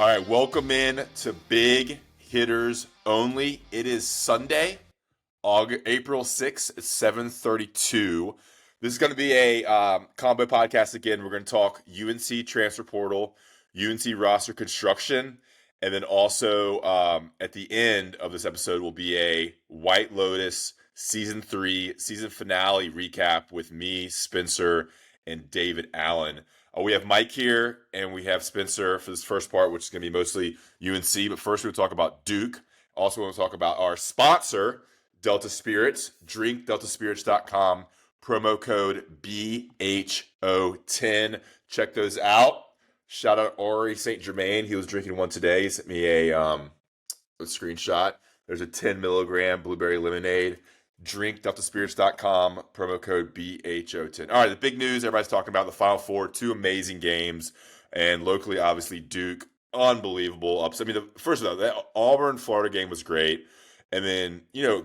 All right, welcome in to Big Hitters Only. It is Sunday, April 6th at 7:32. This is going to be a combo podcast again. We're going to talk UNC transfer portal, UNC roster construction, and then also at the end of this episode will be a White Lotus Season 3 season finale recap with me, Spencer, and David Allen. We have Mike here, and we have Spencer for this first part, which is going to be mostly UNC. But first, we'll talk about Duke. Also, we'll talk about our sponsor, Delta Spirits. DrinkDeltaSpirits.com. Promo code BHO10. Check those out. Shout out Ori St. Germain. He was drinking one today. He sent me a screenshot. There's a 10 milligram blueberry lemonade. DrinkDeltaSpirits.com, promo code BHO10. All right, the big news everybody's talking about, the Final Four, two amazing games, and locally, obviously, Duke, unbelievable ups. I mean, first of all, that Auburn-Florida game was great, and then,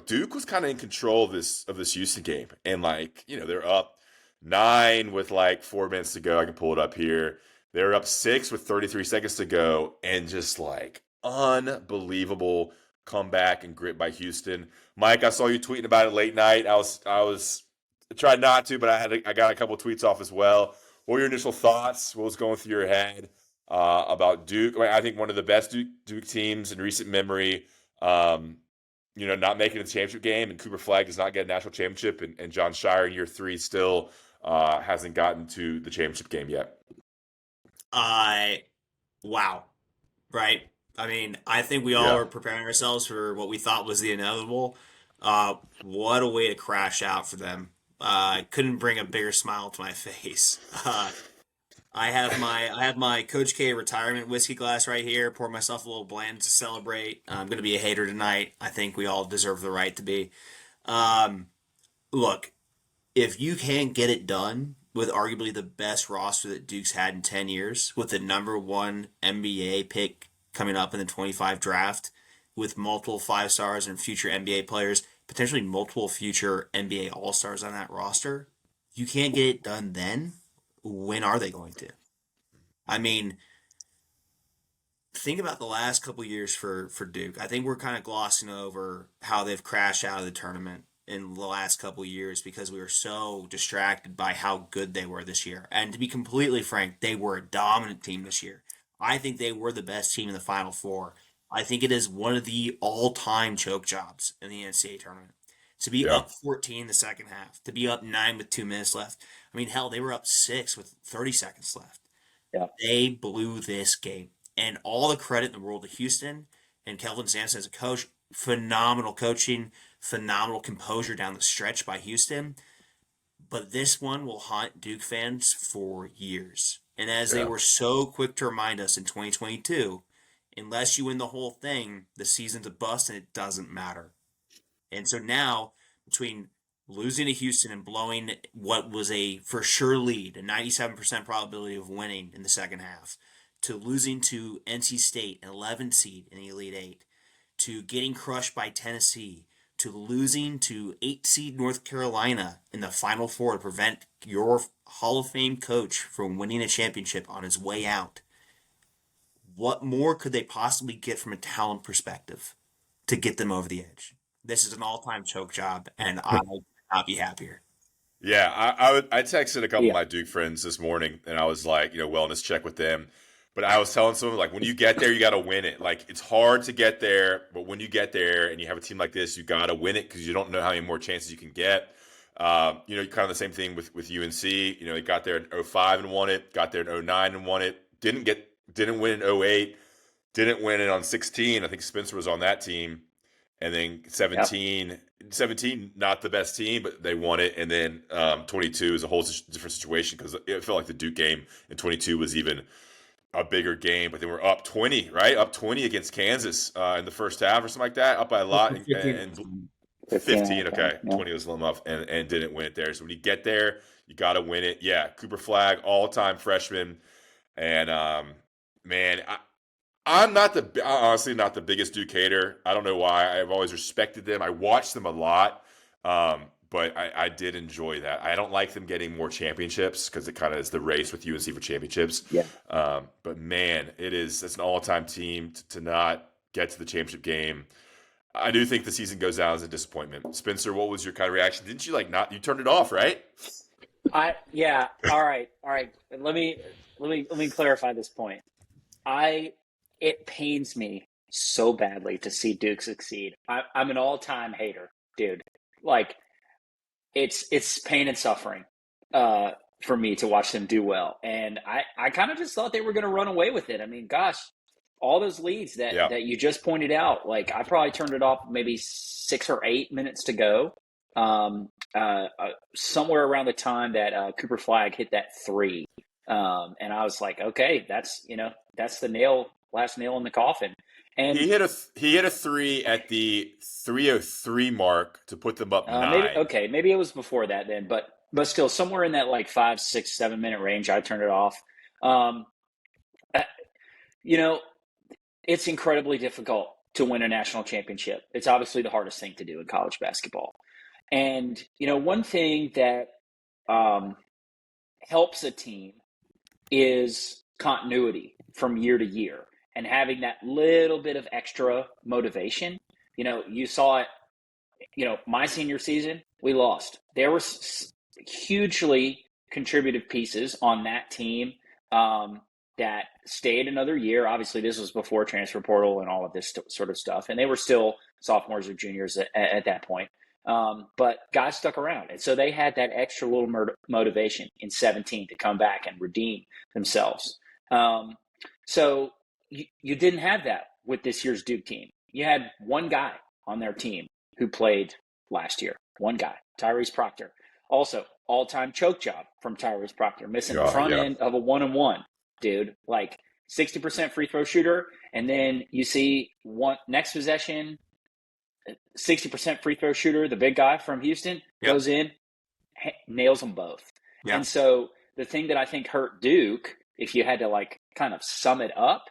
Duke was kind of in control of this Houston game, and, they're up 9 with, 4 minutes to go. I can pull it up here. They're up 6 with 33 seconds to go, and just, unbelievable comeback and grit by Houston. Mike, I saw you tweeting about it late night. I tried not to, but I got a couple tweets off as well. What were your initial thoughts? What was going through your head about Duke? I think one of the best Duke teams in recent memory. Not making the championship game, and Cooper Flagg does not get a national championship, and John Shire in year 3 still hasn't gotten to the championship game yet. Wow, right? I mean, I think we all were preparing ourselves for what we thought was the inevitable. What a way to crash out for them. I couldn't bring a bigger smile to my face. I have my Coach K retirement whiskey glass right here. Pour myself a little blend to celebrate. I'm going to be a hater tonight. I think we all deserve the right to be. Look, if you can't get it done with arguably the best roster that Duke's had in 10 years, with the number 1 NBA pick coming up in the 25 draft, with multiple 5-stars and future NBA players, potentially multiple future NBA All-Stars on that roster, you can't get it done then, when are they going to? I mean, think about the last couple years for Duke. I think we're kind of glossing over how they've crashed out of the tournament in the last couple years because we were so distracted by how good they were this year. And to be completely frank, they were a dominant team this year. I think they were the best team in the Final Four. I think it is one of the all-time choke jobs in the NCAA tournament. To be up 14 in the second half, to be up 9 with 2 minutes left. I mean, hell, they were up 6 with 30 seconds left. Yeah. They blew this game. And all the credit in the world to Houston and Kelvin Sampson as a coach. Phenomenal coaching, phenomenal composure down the stretch by Houston. But this one will haunt Duke fans for years. And as they were so quick to remind us in 2022, unless you win the whole thing, the season's a bust and it doesn't matter. And so now, between losing to Houston and blowing what was a for sure lead, a 97% probability of winning in the second half, to losing to NC State, an 11 seed in the Elite Eight, to getting crushed by Tennessee, to losing to 8 seed North Carolina in the Final Four to prevent your Hall of Fame coach from winning a championship on his way out. What more could they possibly get from a talent perspective to get them over the edge? This is an all-time choke job, and I would not be happier. Yeah, I texted a couple of my Duke friends this morning, and I was like, wellness check with them. But I was telling someone, when you get there, you got to win it. It's hard to get there, but when you get there and you have a team like this, you got to win it because you don't know how many more chances you can get. Kind of the same thing with UNC. They got there in 05 and won it, got there in 09 and won it, didn't win in 08, didn't win it on 16. I think Spencer was on that team. And then 17, not the best team, but they won it. And then 22 is a whole different situation because it felt like the Duke game in 22 was even a bigger game. But they were up 20, right? Up 20 against Kansas in the first half or something like that, up by a lot. And 15, okay. Yeah. 20 was a little off and didn't win it there. So when you get there, you got to win it. Yeah, Cooper Flagg, all-time freshman. And, man, I'm honestly not the biggest Duke hater. I don't know why. I've always respected them. I watched them a lot. but I did enjoy that. I don't like them getting more championships because it kind of is the race with UNC for championships. Yeah. But man, it's an all-time team to not get to the championship game. I do think the season goes down as a disappointment. Spencer, what was your kind of reaction? Didn't you you turned it off, right? Yeah. All right. Let me clarify this point. It pains me so badly to see Duke succeed. I'm an all-time hater, dude. Like, it's pain and suffering for me to watch them do well. And I kind of just thought they were going to run away with it. I mean, gosh, all those leads that you just pointed out, like, I probably turned it off maybe 6 or 8 minutes to go. Somewhere around the time that Cooper Flagg hit that 3. And I was like, okay, that's the last nail in the coffin. And he hit a 3 at the 3:03 mark to put them up 9. Maybe it was before that then, but still somewhere in that like 5, 6, 7 minute range, I turned it off. It's incredibly difficult to win a national championship. It's obviously the hardest thing to do in college basketball. And, one thing that helps a team is continuity from year to year and having that little bit of extra motivation. You saw it, my senior season, we lost. There were hugely contributive pieces on that team that stayed another year. Obviously, this was before transfer portal and all of this sort of stuff. And they were still sophomores or juniors at that point. But guys stuck around. And so they had that extra little motivation in 17 to come back and redeem themselves. So you didn't have that with this year's Duke team. You had one guy on their team who played last year. One guy, Tyrese Proctor. Also, all-time choke job from Tyrese Proctor, missing the front end of a 1-on-1. Dude, like 60% free throw shooter. And then you see next possession, 60% free throw shooter, the big guy from Houston, goes in, nails them both. Yeah. And so the thing that I think hurt Duke, if you had to like kind of sum it up,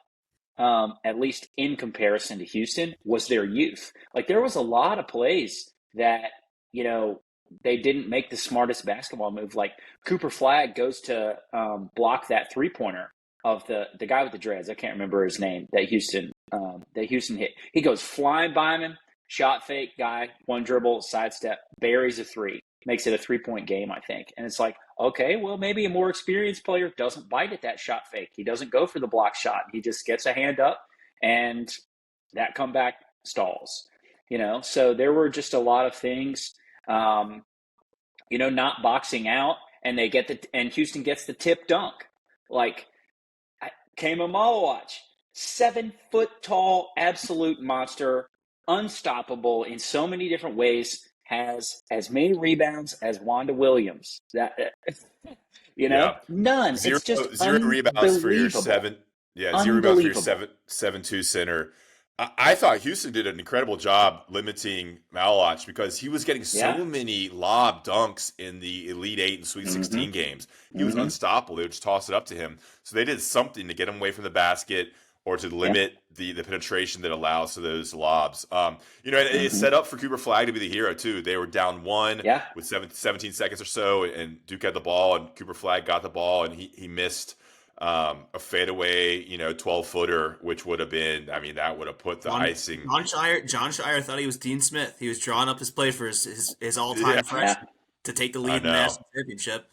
at least in comparison to Houston, was their youth. Like there was a lot of plays that, they didn't make the smartest basketball move. Like Cooper Flagg goes to block that 3-pointer of the guy with the dreads. I can't remember his name that Houston hit. He goes flying by him, shot fake guy, one dribble, sidestep, buries a 3, makes it a 3-point game, I think. And it's like, okay, well, maybe a more experienced player doesn't bite at that shot fake. He doesn't go for the block shot. He just gets a hand up and that comeback stalls, So there were just a lot of things, not boxing out, and and Houston gets the tip dunk. Like, Kema Malawach, 7-foot-tall, absolute monster, unstoppable in so many different ways, has as many rebounds as Wanda Williams. None. Zero, it's just zero rebounds for your 7. Yeah, 0 rebounds for your 7'2" center. I thought Houston did an incredible job limiting Malawach because he was getting so many lob dunks in the Elite 8 and Sweet 16 games. He was unstoppable. They would just toss it up to him. So they did something to get him away from the basket or to limit the penetration that allows for those lobs. It's set up for Cooper Flagg to be the hero, too. They were down 1 with 17 seconds or so, and Duke had the ball, and Cooper Flagg got the ball, and he missed a fadeaway, 12-footer, which would have been, that would have put the icing. John Shire thought he was Dean Smith. He was drawing up his play for his all-time freshman to take the lead in the national championship.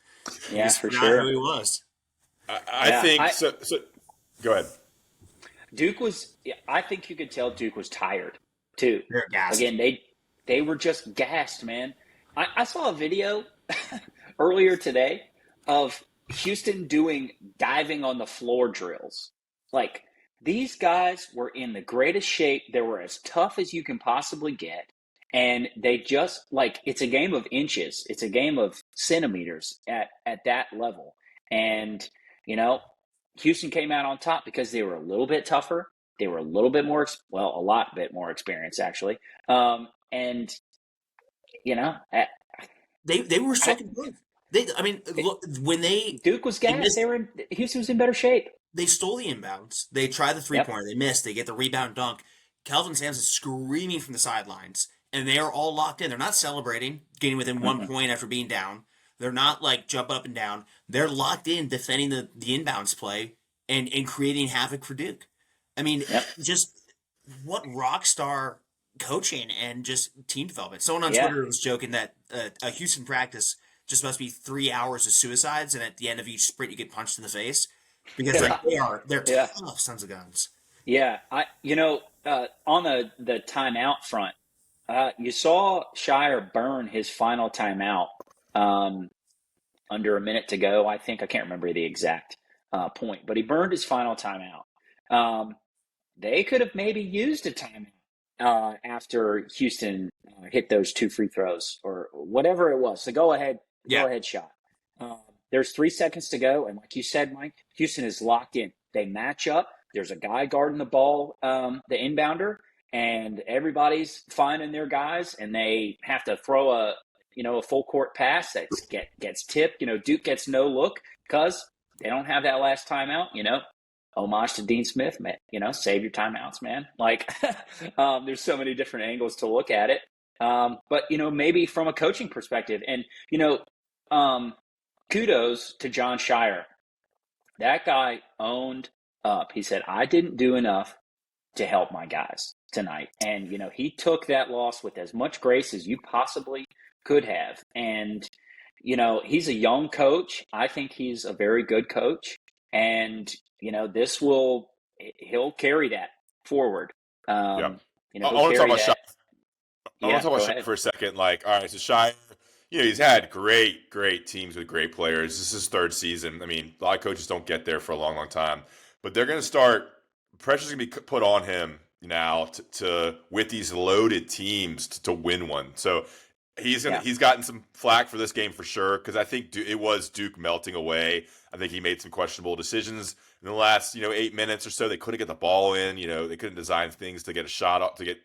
Yeah, for sure. Who he was. I think so. Go ahead. Duke was. I think you could tell Duke was tired too. They're gassed. Again, they were just gassed, man. I saw a video earlier today of Houston doing diving on the floor drills. Like, these guys were in the greatest shape. They were as tough as you can possibly get. And they just, like, it's a game of inches. It's a game of centimeters at that level. And, Houston came out on top because they were a little bit tougher. They were a little bit more, a lot bit more experienced, actually. They were so good. When Duke was gassed, Houston was in better shape. They stole the inbounds. They tried the 3-pointer. They missed. They get the rebound dunk. Kelvin Sampson screaming from the sidelines. and they are all locked in. They're not celebrating, getting within 1 point after being down. They're not like jumping up and down. They're locked in defending the inbounds play and creating havoc for Duke. I mean, Yep. just what rock star coaching and just team development. Someone on Yeah. Twitter was joking that a Houston practice just must be 3 hours of suicides, and at the end of each sprint you get punched in the face because they're Yeah. tough sons of guns. Yeah, on the timeout front, you saw Shire burn his final timeout under a minute to go. I think I can't remember the exact point, but he burned his final timeout. They could have maybe used a timeout after Houston hit those 2 free throws or whatever it was. So go ahead shot. There's 3 seconds to go, and like you said, Mike, Houston is locked in. They match up. There's a guy guarding the ball, the inbounder, and everybody's finding their guys, and they have to throw a full court pass that gets tipped. Duke gets no look because they don't have that last timeout. Homage to Dean Smith, man. Save your timeouts, man. Like, there's so many different angles to look at it. But maybe from a coaching perspective, and kudos to John Shire. That guy owned up. He said, I didn't do enough to help my guys tonight. And, he took that loss with as much grace as you possibly could have. And, he's a young coach. I think he's a very good coach. And, he'll carry that forward. I want to talk about Shire. I want to talk about Shire for a second. Like, all right, so Shire, he's had great teams with great players. This is his 3rd season. I mean, a lot of coaches don't get there for a long time. But they're going to start – pressure's going to be put on him now to with these loaded teams to win one. So he's gotten some flack for this game for sure because I think it was Duke melting away. I think he made some questionable decisions in the last 8 minutes or so. They couldn't get the ball in. They couldn't design things to get a shot up to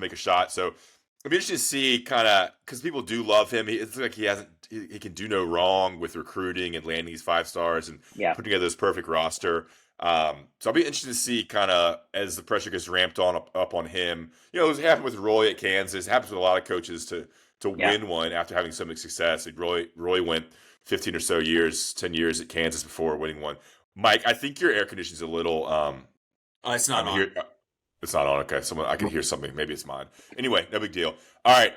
make a shot. So it'd be interesting to see kind of because people do love him. It's like he can do no wrong with recruiting and landing these 5 stars and putting together this perfect roster. So I'll be interested to see kind of as the pressure gets ramped up on him. It happened with Roy at Kansas. It happens with a lot of coaches to win one after having so much success. Like Roy went 15 or so years, 10 years at Kansas before winning one. Mike, I think your air conditioning's a little it's not on. It's not on. Okay, I can hear something. Maybe it's mine. Anyway, no big deal. All right.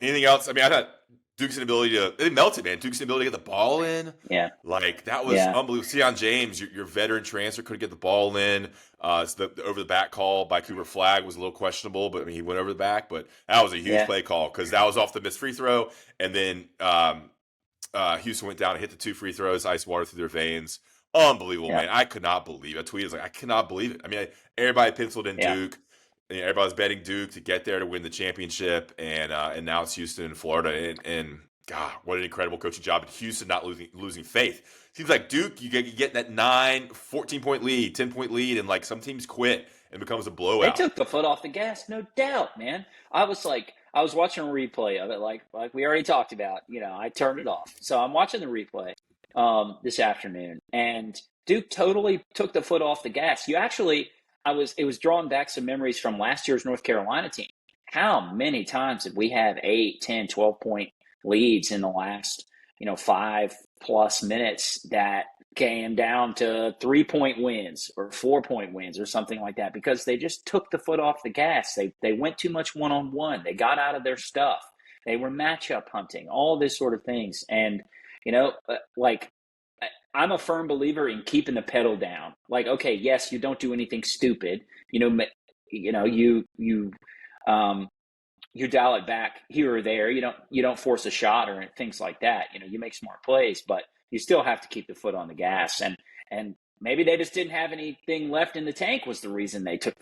Anything else? I mean, I thought Duke's inability they melted, man. Duke's inability to get the ball in. Yeah. Like, that was unbelievable. Sion James, your veteran transfer, couldn't get the ball in. So the over-the-back call by Cooper Flagg was a little questionable, but I mean, he went over the back. But that was a huge play call because that was off the missed free throw. And then Houston went down and hit the 2 free throws, ice water through their veins. Unbelievable, man. I could not believe it. I tweeted, I cannot believe it. I mean, everybody penciled in Duke. Everybody's betting Duke to get there to win the championship, and now it's Houston and Florida, and God, what an incredible coaching job. And Houston not losing faith. Seems like Duke, you get that 14-point lead, 10-point lead, and like some teams quit and becomes a blowout. They took the foot off the gas, no doubt, man. I was watching a replay of it, like we already talked about. I turned it off, so I'm watching the replay this afternoon, and Duke totally took the foot off the gas. It was drawing back some memories from last year's North Carolina team. How many times did we have 8, 10, 12-point leads in the last, 5+ minutes that came down to 3-point wins or 4-point wins or something like that because they just took the foot off the gas. They went too much one-on-one. They got out of their stuff. They were matchup hunting, all this sort of things. And, I'm a firm believer in keeping the pedal down. Like, okay, yes, you don't do anything stupid. You dial it back here or there. You don't force a shot or things like that. You make smart plays, but you still have to keep the foot on the gas. And maybe they just didn't have anything left in the tank was the reason they took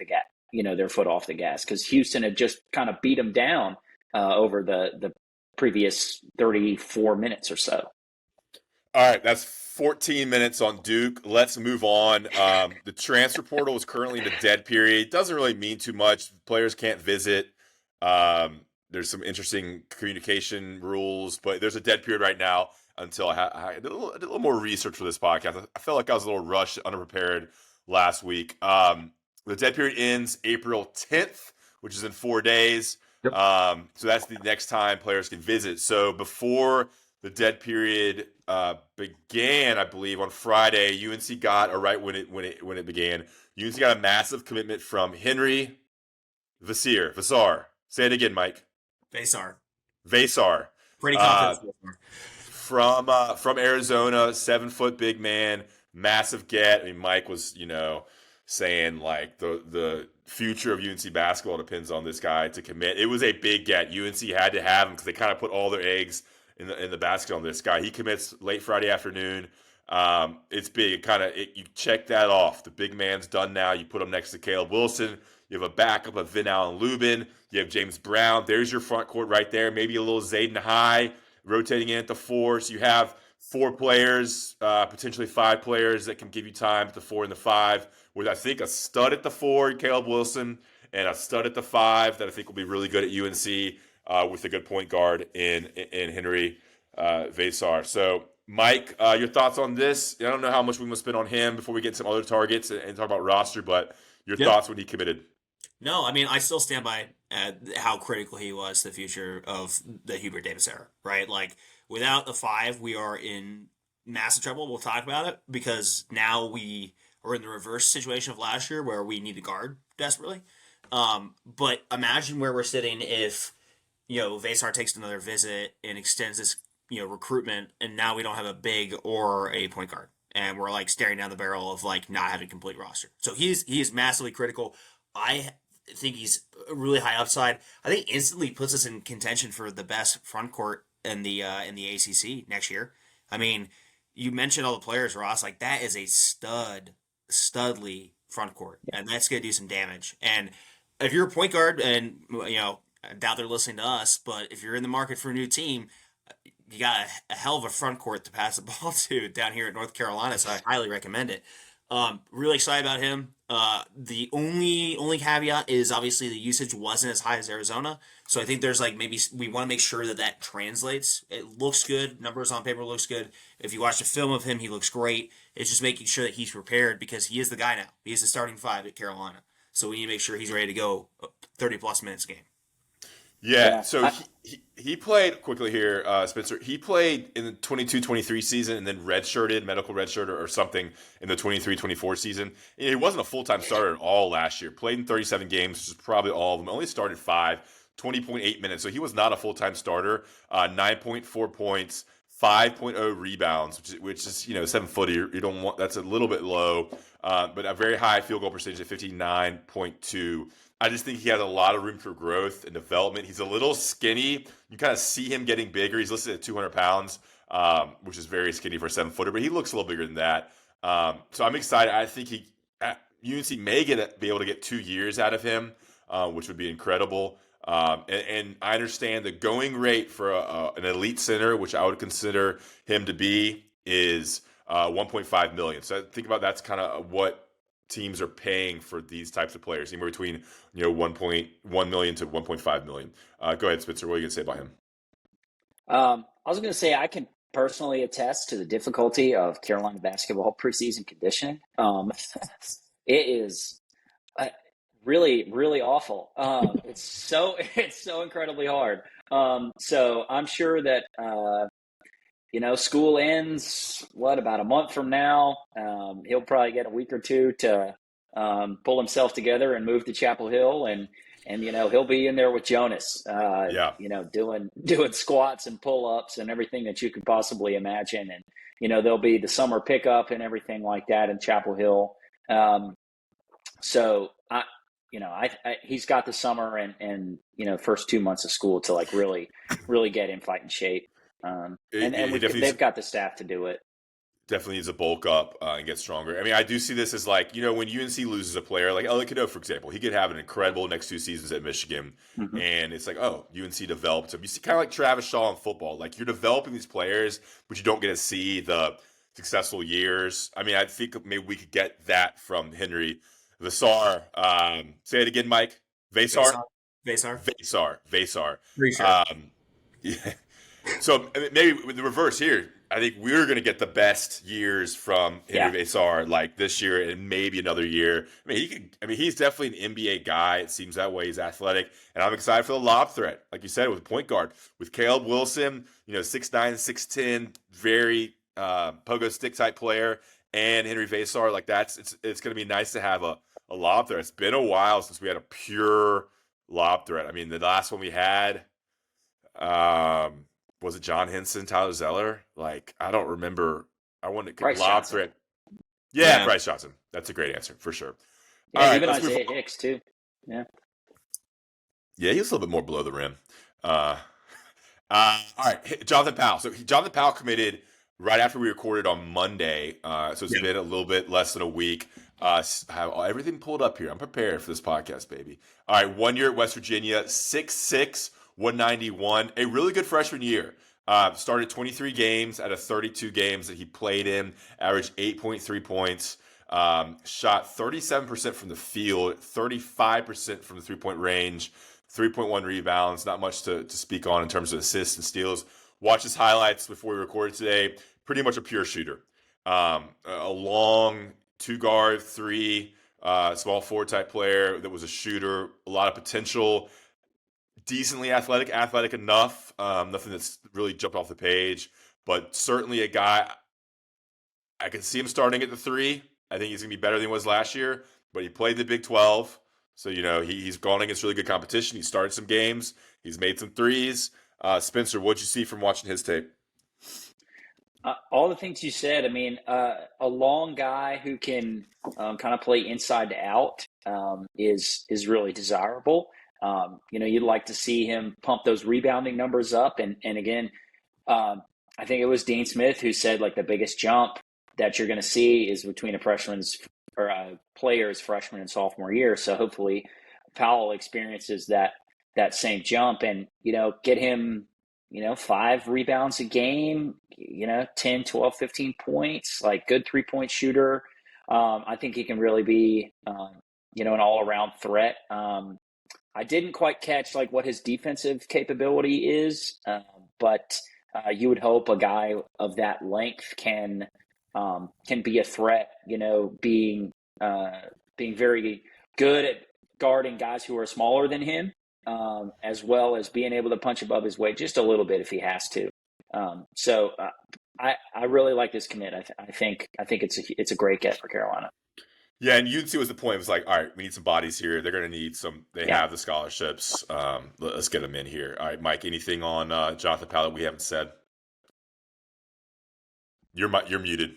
their foot off the gas because Houston had just kind of beat them down over the previous 34 minutes or so. All right, that's 14 minutes on Duke. Let's move on. The transfer portal is currently in a dead period. Doesn't really mean too much. Players can't visit. There's some interesting communication rules, but there's a dead period right now until I did a little more research for this podcast. I felt like I was a little rushed, unprepared last week. The dead period ends April 10th, which is in 4 days. Yep. So that's the next time players can visit. So before the dead period began, I believe on Friday, UNC got, or right when it began, UNC got a massive commitment from Henri Veesaar. Say it again, Mike. Veesaar. Veesaar. Pretty confident. From Arizona, 7-foot big man, massive get. I mean, Mike was, saying like the future of UNC basketball depends on this guy to commit. It was a big get. UNC had to have him because they kind of put all their eggs in the basket on this guy. He commits late Friday afternoon. It's big. You check that off. The big man's done now. You put him next to Caleb Wilson. You have a backup of Vin Allen Lubin. You have James Brown. There's your front court right there. Maybe a little Zayden High rotating in at the 4. So you have 4 players, potentially 5 players that can give you time at the 4 and the 5. With I think a stud at the 4, Caleb Wilson, and a stud at the 5 that I think will be really good at UNC with a good point guard in Henri Veesaar. So, Mike, your thoughts on this? I don't know how much we must spend on him before we get some other targets and talk about roster, but your thoughts when he committed? No, I mean, I still stand by how critical he was to the future of the Hubert Davis era, right? Like, without the 5, we are in massive trouble. We'll talk about it because now we are in the reverse situation of last year where we need a guard desperately. But imagine where we're sitting if, Veesaar takes another visit and extends this, recruitment, and now we don't have a big or a point guard. And we're like staring down the barrel of like not having a complete roster. So he is massively critical. I think he's really high upside. I think instantly puts us in contention for the best front court in the ACC next year. I mean, you mentioned all the players, Ross. Like that is a studly front court, and that's gonna do some damage. And if you're a point guard, and I doubt they're listening to us, but if you're in the market for a new team, you got a hell of a front court to pass the ball to down here at North Carolina. So I highly recommend it. Really excited about him. The only caveat is obviously the usage wasn't as high as Arizona. So I think there's like maybe we want to make sure that translates. It looks good. Numbers on paper looks good. If you watch the film of him, he looks great. It's just making sure that he's prepared because he is the guy now. He is the starting 5 at Carolina. So we need to make sure he's ready to go 30 plus minutes a game. Yeah, so he played quickly here, Spencer. He played in the 22-23 season and then redshirted, medical redshirt or something in the 23-24 season. He wasn't a full-time starter at all last year. Played in 37 games, which is probably all of them. Only started 5, 20.8 minutes. So he was not a full-time starter. 9.4 points, 5.0 rebounds, which is 7-footer. You don't want that's a little bit low, but a very high field goal percentage at 59.2. I just think he has a lot of room for growth and development. He's a little skinny. You kind of see him getting bigger. He's listed at 200 pounds, which is very skinny for a 7-footer, but he looks a little bigger than that. So I'm excited. I think UNC may be able to get 2 years out of him, which would be incredible. And I understand the going rate for an elite center, which I would consider him to be, is $1.5 million. So think about that's kind of what teams are paying for these types of players, anywhere between 1.1 million to 1.5 million. Go ahead, Spencer. What are you going to say about him? I was going to say I can personally attest to the difficulty of Carolina basketball preseason conditioning. It is really, really awful. It's so incredibly hard. So I'm sure that school ends about a month from now. He'll probably get a week or two to pull himself together and move to Chapel Hill, and he'll be in there with Jonas. Doing squats and pull-ups and everything that you could possibly imagine, and there'll be the summer pickup and everything like that in Chapel Hill. So he's got the summer and first 2 months of school to like really get in fighting shape. They've got the staff to do it. Definitely needs to bulk up and get stronger. I mean, I do see this as like, when UNC loses a player, like Elliot Cadeau, for example, he could have an incredible next 2 seasons at Michigan. Mm-hmm. And it's like, UNC developed him. You see kind of like Travis Shaw in football. Like you're developing these players, but you don't get to see the successful years. I mean, I think maybe we could get that from Henri Veesaar. Say it again, Mike. Veesaar? Veesaar. Veesaar. Pretty sure. Yeah. So maybe with the reverse here, I think we're going to get the best years from Yeah. Henri Veesaar, like this year and maybe another year. I mean, he's definitely an NBA guy. It seems that way. He's athletic, and I'm excited for the lob threat, like you said, with point guard, with Caleb Wilson. 6'9", 6'10", very pogo stick type player, and Henri Veesaar. Like it's going to be nice to have a lob threat. It's been a while since we had a pure lob threat. I mean, the last one we had. Was it John Henson, Tyler Zeller? Like, I don't remember. I want to Bryce lob Johnson. threat. Yeah, Bryce Johnson. That's a great answer for sure. Yeah, all right, even let's Isaiah Hicks too. Yeah. Yeah, he was a little bit more below the rim. All right, Jonathan Powell. So Jonathan Powell committed right after we recorded on Monday. So it's been a little bit less than a week. Have everything pulled up here. I'm prepared for this podcast, baby. All right, 1 year at West Virginia, 6'6", 191. A really good freshman year. Started 23 games out of 32 games that he played in. Averaged 8.3 points. Shot 37% from the field, 35% from the three-point range. 3.1 rebounds, not much to speak on in terms of assists and steals. Watch his highlights before we recorded today. Pretty much a pure shooter. A long two-guard, small forward type player that was a shooter. A lot of potential. Decently athletic enough. Nothing that's really jumped off the page. But certainly a guy, I can see him starting at the 3. I think he's going to be better than he was last year. But he played the Big 12. So, he's gone against really good competition. He started some games. He's made some threes. Spencer, what'd you see from watching his tape? All the things you said. I mean, a long guy who can kind of play inside to out is really desirable. You'd like to see him pump those rebounding numbers up. And again, I think it was Dean Smith who said, like, the biggest jump that you're going to see is between a player's freshman and sophomore year. So hopefully Powell experiences that same jump and, get him, 5 rebounds a game, 10, 12, 15 points, like good 3-point shooter. I think he can really be, an all-around threat. I didn't quite catch like what his defensive capability is, but you would hope a guy of that length can be a threat, being very good at guarding guys who are smaller than him, as well as being able to punch above his weight just a little bit if he has to. So I really like this commit. I think it's a great get for Carolina. Yeah, and UNC was the point. It was like, all right, we need some bodies here. They're going to need some. They have the scholarships. Let's get them in here. All right, Mike, anything on Jonathan Powell that we haven't said? You're muted.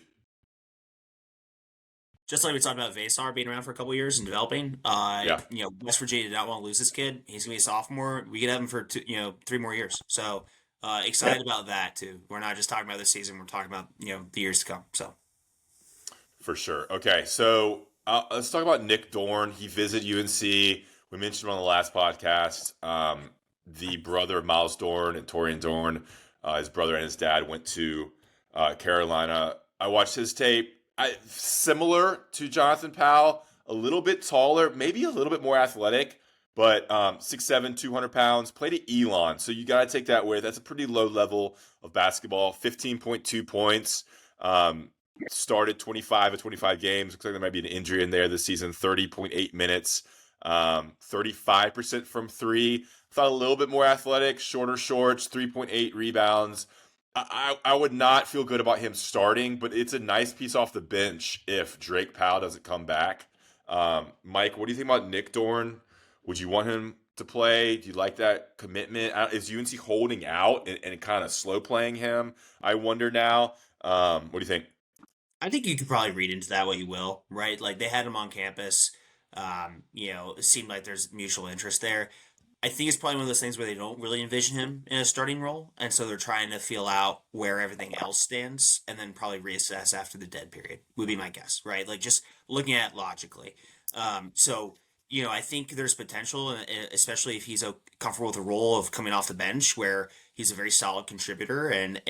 Just like we talked about Veesaar being around for a couple of years and developing, West Virginia did not want to lose this kid. He's gonna be a sophomore. We could have him for 3 more years. So excited about that too. We're not just talking about this season. We're talking about the years to come. So for sure. Okay, so let's talk about Nick Dorn. He visited UNC. We mentioned him on the last podcast. The brother of Miles Dorn and Torian Dorn, his brother and his dad went to Carolina. I watched his tape. Similar to Jonathan Powell, a little bit taller, maybe a little bit more athletic, but 6'7", 200 pounds. Played at Elon, so you got to take that with. That's a pretty low level of basketball. 15.2 points. Started 25 of 25 games. Looks like there might be an injury in there this season. 30.8 minutes. 35% from 3. Thought a little bit more athletic, shorter shorts, 3.8 rebounds. I would not feel good about him starting, but it's a nice piece off the bench if Drake Powell doesn't come back. Mike, what do you think about Nick Dorn? Would you want him to play? Do you like that commitment? Is UNC holding out and kind of slow playing him? I wonder now. What do you think? I think you could probably read into that what you will, right? Like they had him on campus. It seemed like there's mutual interest there. I think it's probably one of those things where they don't really envision him in a starting role, and so they're trying to feel out where everything else stands, and then probably reassess after the dead period, would be my guess, right? Like just looking at it logically. I think there's potential, especially if he's comfortable with the role of coming off the bench, where he's a very solid contributor, and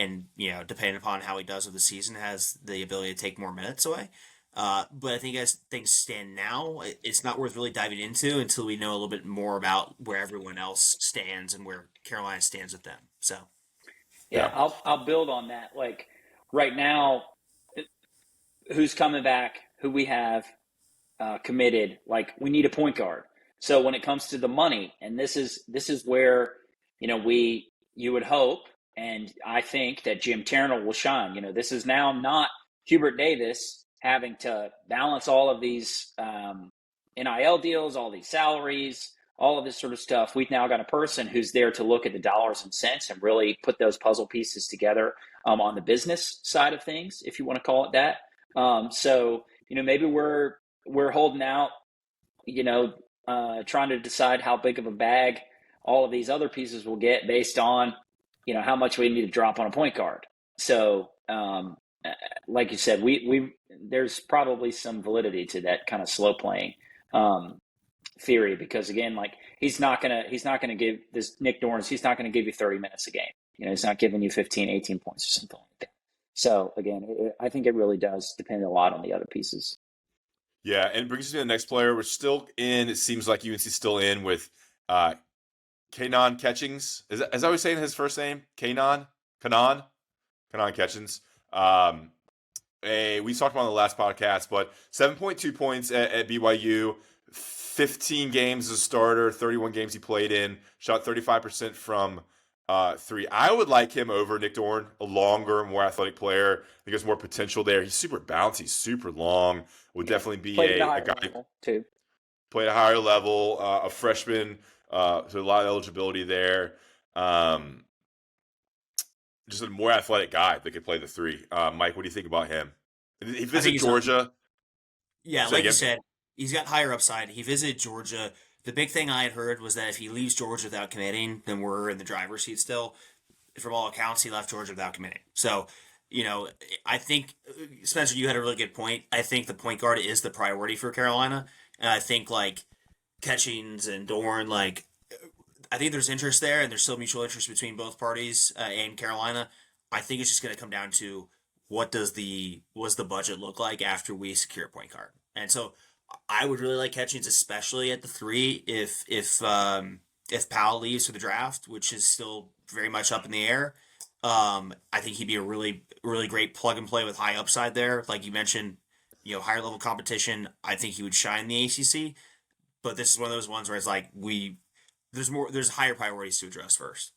depending upon how he does with the season, has the ability to take more minutes away. But I think as things stand now, it's not worth really diving into until we know a little bit more about where everyone else stands and where Carolina stands with them. So, I'll build on that. Like right now, who's coming back, who we have committed, like we need a point guard. So when it comes to the money, and this is where you would hope, and I think that Jim Ternal will shine. This is now not Hubert Davis having to balance all of these NIL deals, all these salaries, all of this sort of stuff. We've now got a person who's there to look at the dollars and cents and really put those puzzle pieces together on the business side of things, if you want to call it that. So maybe we're holding out, trying to decide how big of a bag all of these other pieces will get based on, how much we need to drop on a point guard. So, like you said, there's probably some validity to that kind of slow playing theory, because again, like he's not gonna give this Nick Dorrance, he's not gonna give you 30 minutes a game. He's not giving you 15, 18 points or something like that. So again, I think it really does depend a lot on the other pieces. Yeah, and brings us to the next player. We're still in. It seems like UNC's still in with Kanon Catchings. Is that what he's saying his first name? Kanon Catchings. We talked about on the last podcast, but 7.2 points at BYU. 15 games as a starter. 31 games he played in. Shot 35% from three. I would like him over Nick Dorn, a longer, more athletic player. I think there's more potential there. He's super bouncy, super long. Would definitely be a guy too. Played at a higher level, a freshman, so a lot of eligibility there. Just a more athletic guy that could play the three. Mike, what do you think about him? He visited Georgia. Yeah, like you said, he's got higher upside. He visited Georgia. The big thing I had heard was that if he leaves Georgia without committing, then we're in the driver's seat still. From all accounts, he left Georgia without committing. So, I think, Spencer, you had a really good point. I think the point guard is the priority for Carolina. And I think, like, Catchings and Dorn, I think there's interest there, and there's still mutual interest between both parties and Carolina. I think it's just going to come down to what does the budget look like after we secure a point guard. And so I would really like Catchings, especially at the three, if Powell leaves for the draft, which is still very much up in the air. I think he'd be a really, really great plug and play with high upside there. Like you mentioned, higher level competition. I think he would shine in the ACC. But this is one of those ones where it's like there's higher priorities to address first.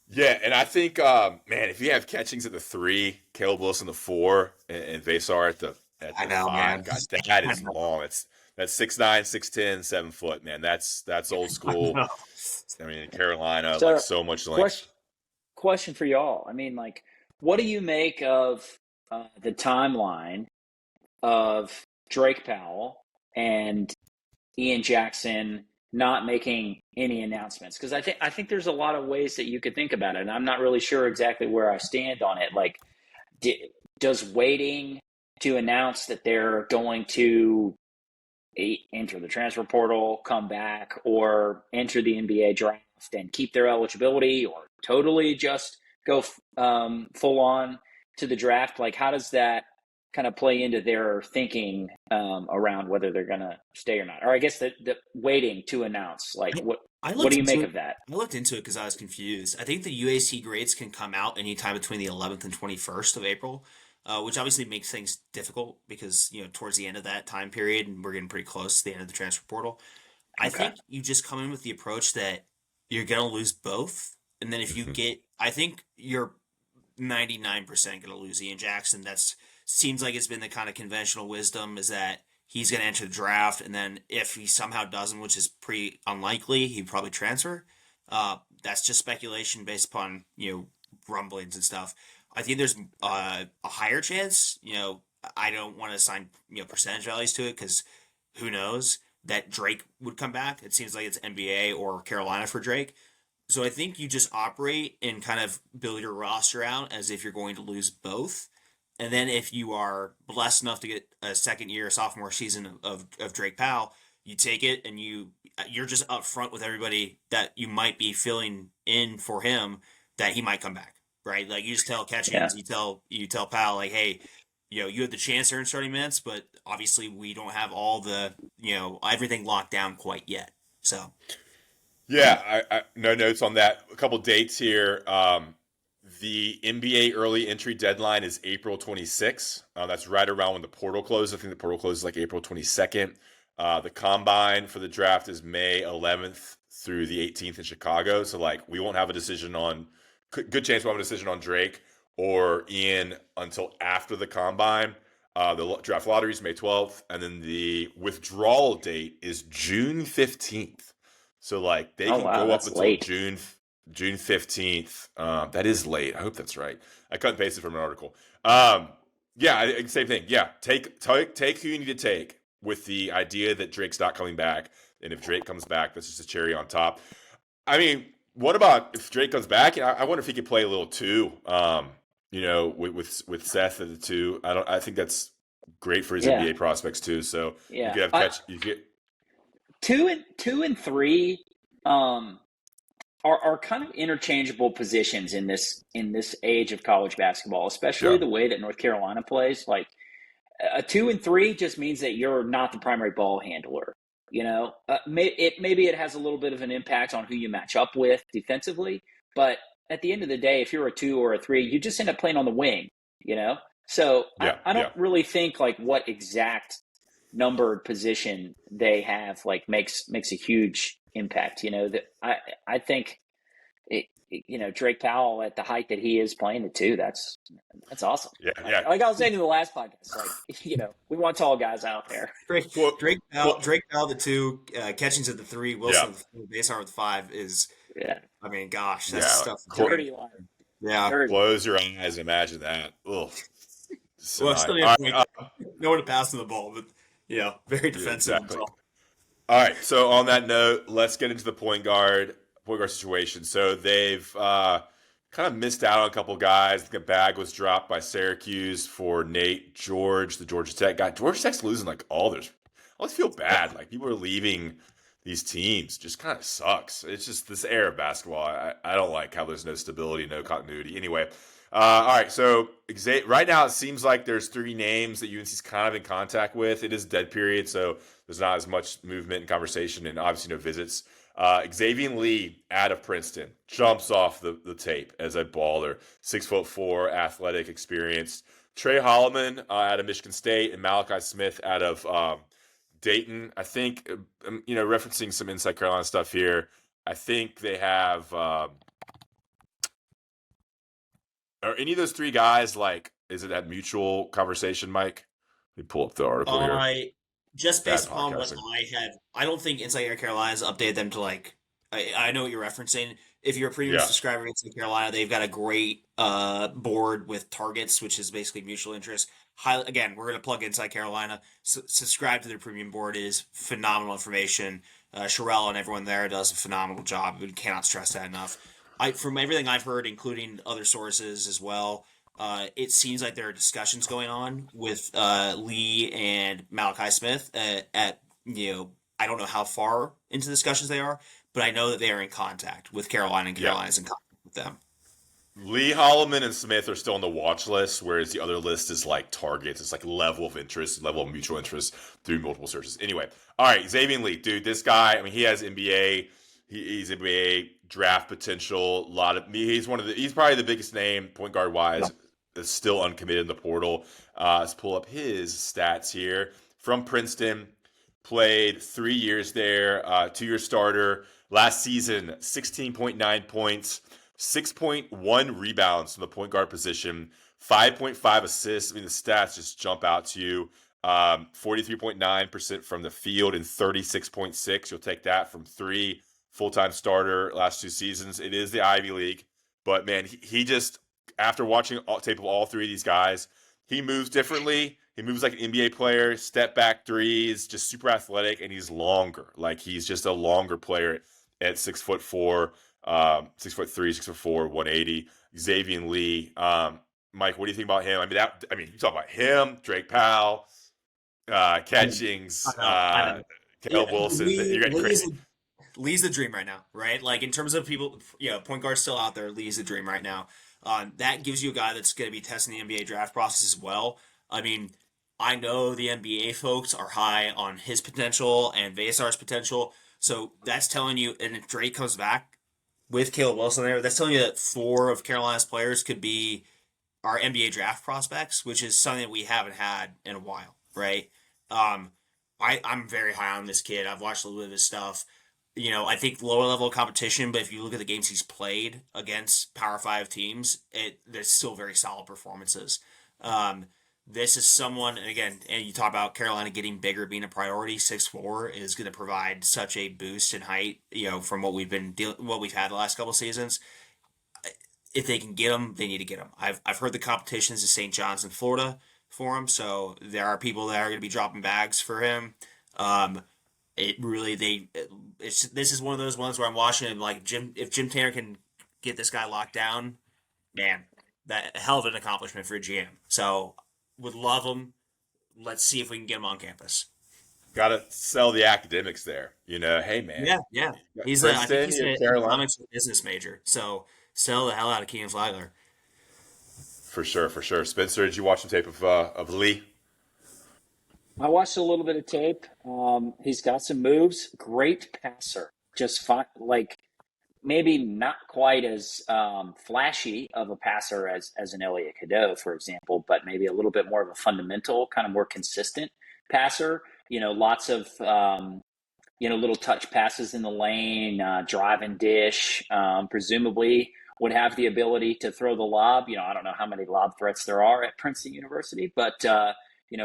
Yeah, and I think, man, if you have Catchings at the three, Caleb Wilson the four, and Veesaar at the I know, 5, man. God, that is long. That's 6'9", 6'10", 7 foot, man. That's old school. I mean, Carolina, So, so much length. Question for y'all. I mean, what do you make of the timeline of Drake Powell and Ian Jackson not making any announcements? Because I think there's a lot of ways that you could think about it, and I'm not really sure exactly where I stand on it. Does waiting to announce that they're going to enter the transfer portal, come back, or enter the NBA draft and keep their eligibility, or totally just go full on to the draft? How does that kind of play into their thinking around whether they're going to stay or not? Or I guess the waiting to announce, what do you make of that? I looked into it because I was confused. I think the UAC grades can come out anytime between the 11th and 21st of April, which obviously makes things difficult because, towards the end of that time period, and we're getting pretty close to the end of the transfer portal. I think you just come in with the approach that you're going to lose both. And then if you I think you're 99% going to lose Ian Jackson. That's seems like it's been the kind of conventional wisdom, is that he's going to enter the draft, and then if he somehow doesn't, which is pretty unlikely, he'd probably transfer. That's just speculation based upon rumblings and stuff. I think there's a higher chance. I don't want to assign percentage values to it because who knows, that Drake would come back. It seems like it's NBA or Carolina for Drake. So I think you just operate and kind of build your roster out as if you're going to lose both. And then if you are blessed enough to get a second year, sophomore season of Drake Powell, you take it and you're just upfront with everybody that you might be filling in for him, that he might come back, right? Like you just tell Catchings, you tell Powell, like, hey, you had the chance to earn starting minutes, but obviously we don't have all the everything locked down quite yet. So yeah, I no notes on that. A couple dates here. The NBA early entry deadline is April 26th. That's right around when the portal closes. I think the portal closes like April 22nd. The combine for the draft is May 11th through the 18th in Chicago. So like we won't have a decision on, good chance we'll have a decision on Drake or Ian until after the combine. The draft lottery is May 12th, and then the withdrawal date is June 15th. So like they Oh can wow, go up that's until late. June 15th. That is late. I hope that's right. I cut and pasted from an article. Yeah, same thing. Yeah, take who you need to take with the idea that Drake's not coming back, and if Drake comes back, that's just a cherry on top. I mean, what about if Drake comes back? I wonder if he could play a little two. With Seth at the two. I think that's great for his Yeah, NBA prospects too. So you yeah. could have catch. You get Two and three um, are kind of interchangeable positions in this age of college basketball, especially yeah, the way that North Carolina plays. Like a 2 and 3 just means that you're not the primary ball handler. Maybe it has a little bit of an impact on who you match up with defensively, but at the end of the day, if you're a 2 or a 3, you just end up playing on the wing. You know, so yeah, I don't yeah. really think like what exact numbered position they have like makes a huge impact. That I think Drake Powell at the height that he is playing the two, that's awesome. Yeah, Like, yeah. like I was saying in the last podcast, like we want tall guys out there. Drake, Well, well, Drake Bell, the 2, Catchings at the 3, yeah, Wilson at the 4, Veesaar with the 5 is, Yeah, I mean, gosh, that's yeah. stuff. dirty line, Yeah. dirty. Close your eyes. Imagine that. Ugh. So Well, nice. still All have right, no one to pass him the ball, but very yeah, defensive exactly. himself. All right. So on that note, let's get into the point guard situation. So they've kind of missed out on a couple guys. The bag was dropped by Syracuse for Nate George, the Georgia Tech guy. Georgia Tech's losing like all their. I always feel bad. Like people are leaving these teams. Just kind of sucks. It's just this era of basketball. I don't like how there's no stability, no continuity. Anyway. All right, so right now it seems like there's 3 names that UNC's kind of in contact with. It is dead period, so there's not as much movement and conversation, and obviously no visits. Xaivian Lee out of Princeton jumps off the tape as a baller, 6'4", athletic, experienced. Trey Holloman out of Michigan State and Malachi Smith out of Dayton. I think referencing some Inside Carolina stuff here. I think they have. Are any of those 3 guys like? Is it that mutual conversation, Mike? Let me pull up the article here. Just Bad based upon what podcasting. I don't think Inside Carolina's updated them to like. I know what you're referencing. If you're a premium Yeah, subscriber to Inside Carolina, they've got a great board with targets, which is basically mutual interest. Again, we're going to plug Inside Carolina. Subscribe to their premium board. It is phenomenal information. Sherelle and everyone there does a phenomenal job. We cannot stress that enough. From everything I've heard, including other sources as well, it seems like there are discussions going on with Lee and Malachi Smith at I don't know how far into discussions they are, but I know that they are in contact with Carolina and yeah. Carolina's in contact with them. Lee Holloman and Smith are still on the watch list, whereas the other list is like targets. It's like level of interest, level of mutual interest through multiple searches. Anyway, all right, Xaivian Lee, dude, this guy. I mean, he has NBA. He's NBA draft potential. He's probably the biggest name point guard wise. That's still uncommitted in the portal. Let's pull up his stats here from Princeton. Played 3 years there. 2-year starter. Last season, 16.9 points, 6.1 rebounds from the point guard position, 5.5 assists. I mean, the stats just jump out to you. 43.9% from the field and 36.6. You'll take that from 3. Full-time starter last 2 seasons. It is the Ivy League. But, man, he just, after watching tape of all 3 of these guys, he moves differently. He moves like an NBA player, step back threes, just super athletic, and he's longer. Like, he's just a longer player at 6'4", 6'3", 6'4", 180. Xaivian Lee. Mike, what do you think about him? You talk about him, Drake Powell, Catchings, I know. Caleb Wilson. You're getting crazy. Lee's the dream right now, right? Like in terms of people, point guard's still out there. Lee's the dream right now. That gives you a guy that's going to be testing the NBA draft process as well. I mean, I know the NBA folks are high on his potential and Veesaar's potential, so that's telling you. And if Drake comes back, with Caleb Wilson there, that's telling you that 4 of Carolina's players could be our NBA draft prospects, which is something that we haven't had in a while, right? Um, I'm very high on this kid. I've watched a little bit of his stuff. I think lower level competition, but if you look at the games he's played against Power Five teams, there's still very solid performances. Um, this is someone, and again, and you talk about Carolina getting bigger, being a priority. 6'4" is going to provide such a boost in height, from what we've had the last couple of seasons. If they can get him, they need to get him. I've heard the competitions in St. John's in Florida for him, so there are people that are going to be dropping bags for him. Um, it really this is one of those ones where I'm watching him like if Jim Tanner can get this guy locked down, man, that a hell of an accomplishment for a GM. So would love him. Let's see if we can get him on campus. Got to sell the academics there. Hey man, Yeah, yeah. I think Princeton, he's you have an Carolina. economics and business major. So sell the hell out of Keenan Flagler. For sure, for sure. Spencer, did you watch some tape of Lee? I watched a little bit of tape. He's got some moves. Great passer. Just fine. Like maybe not quite as flashy of a passer as an Elliot Cadeau, for example, but maybe a little bit more of a fundamental, kind of more consistent passer. Lots of little touch passes in the lane, drive and dish. Presumably would have the ability to throw the lob. I don't know how many lob threats there are at Princeton University, but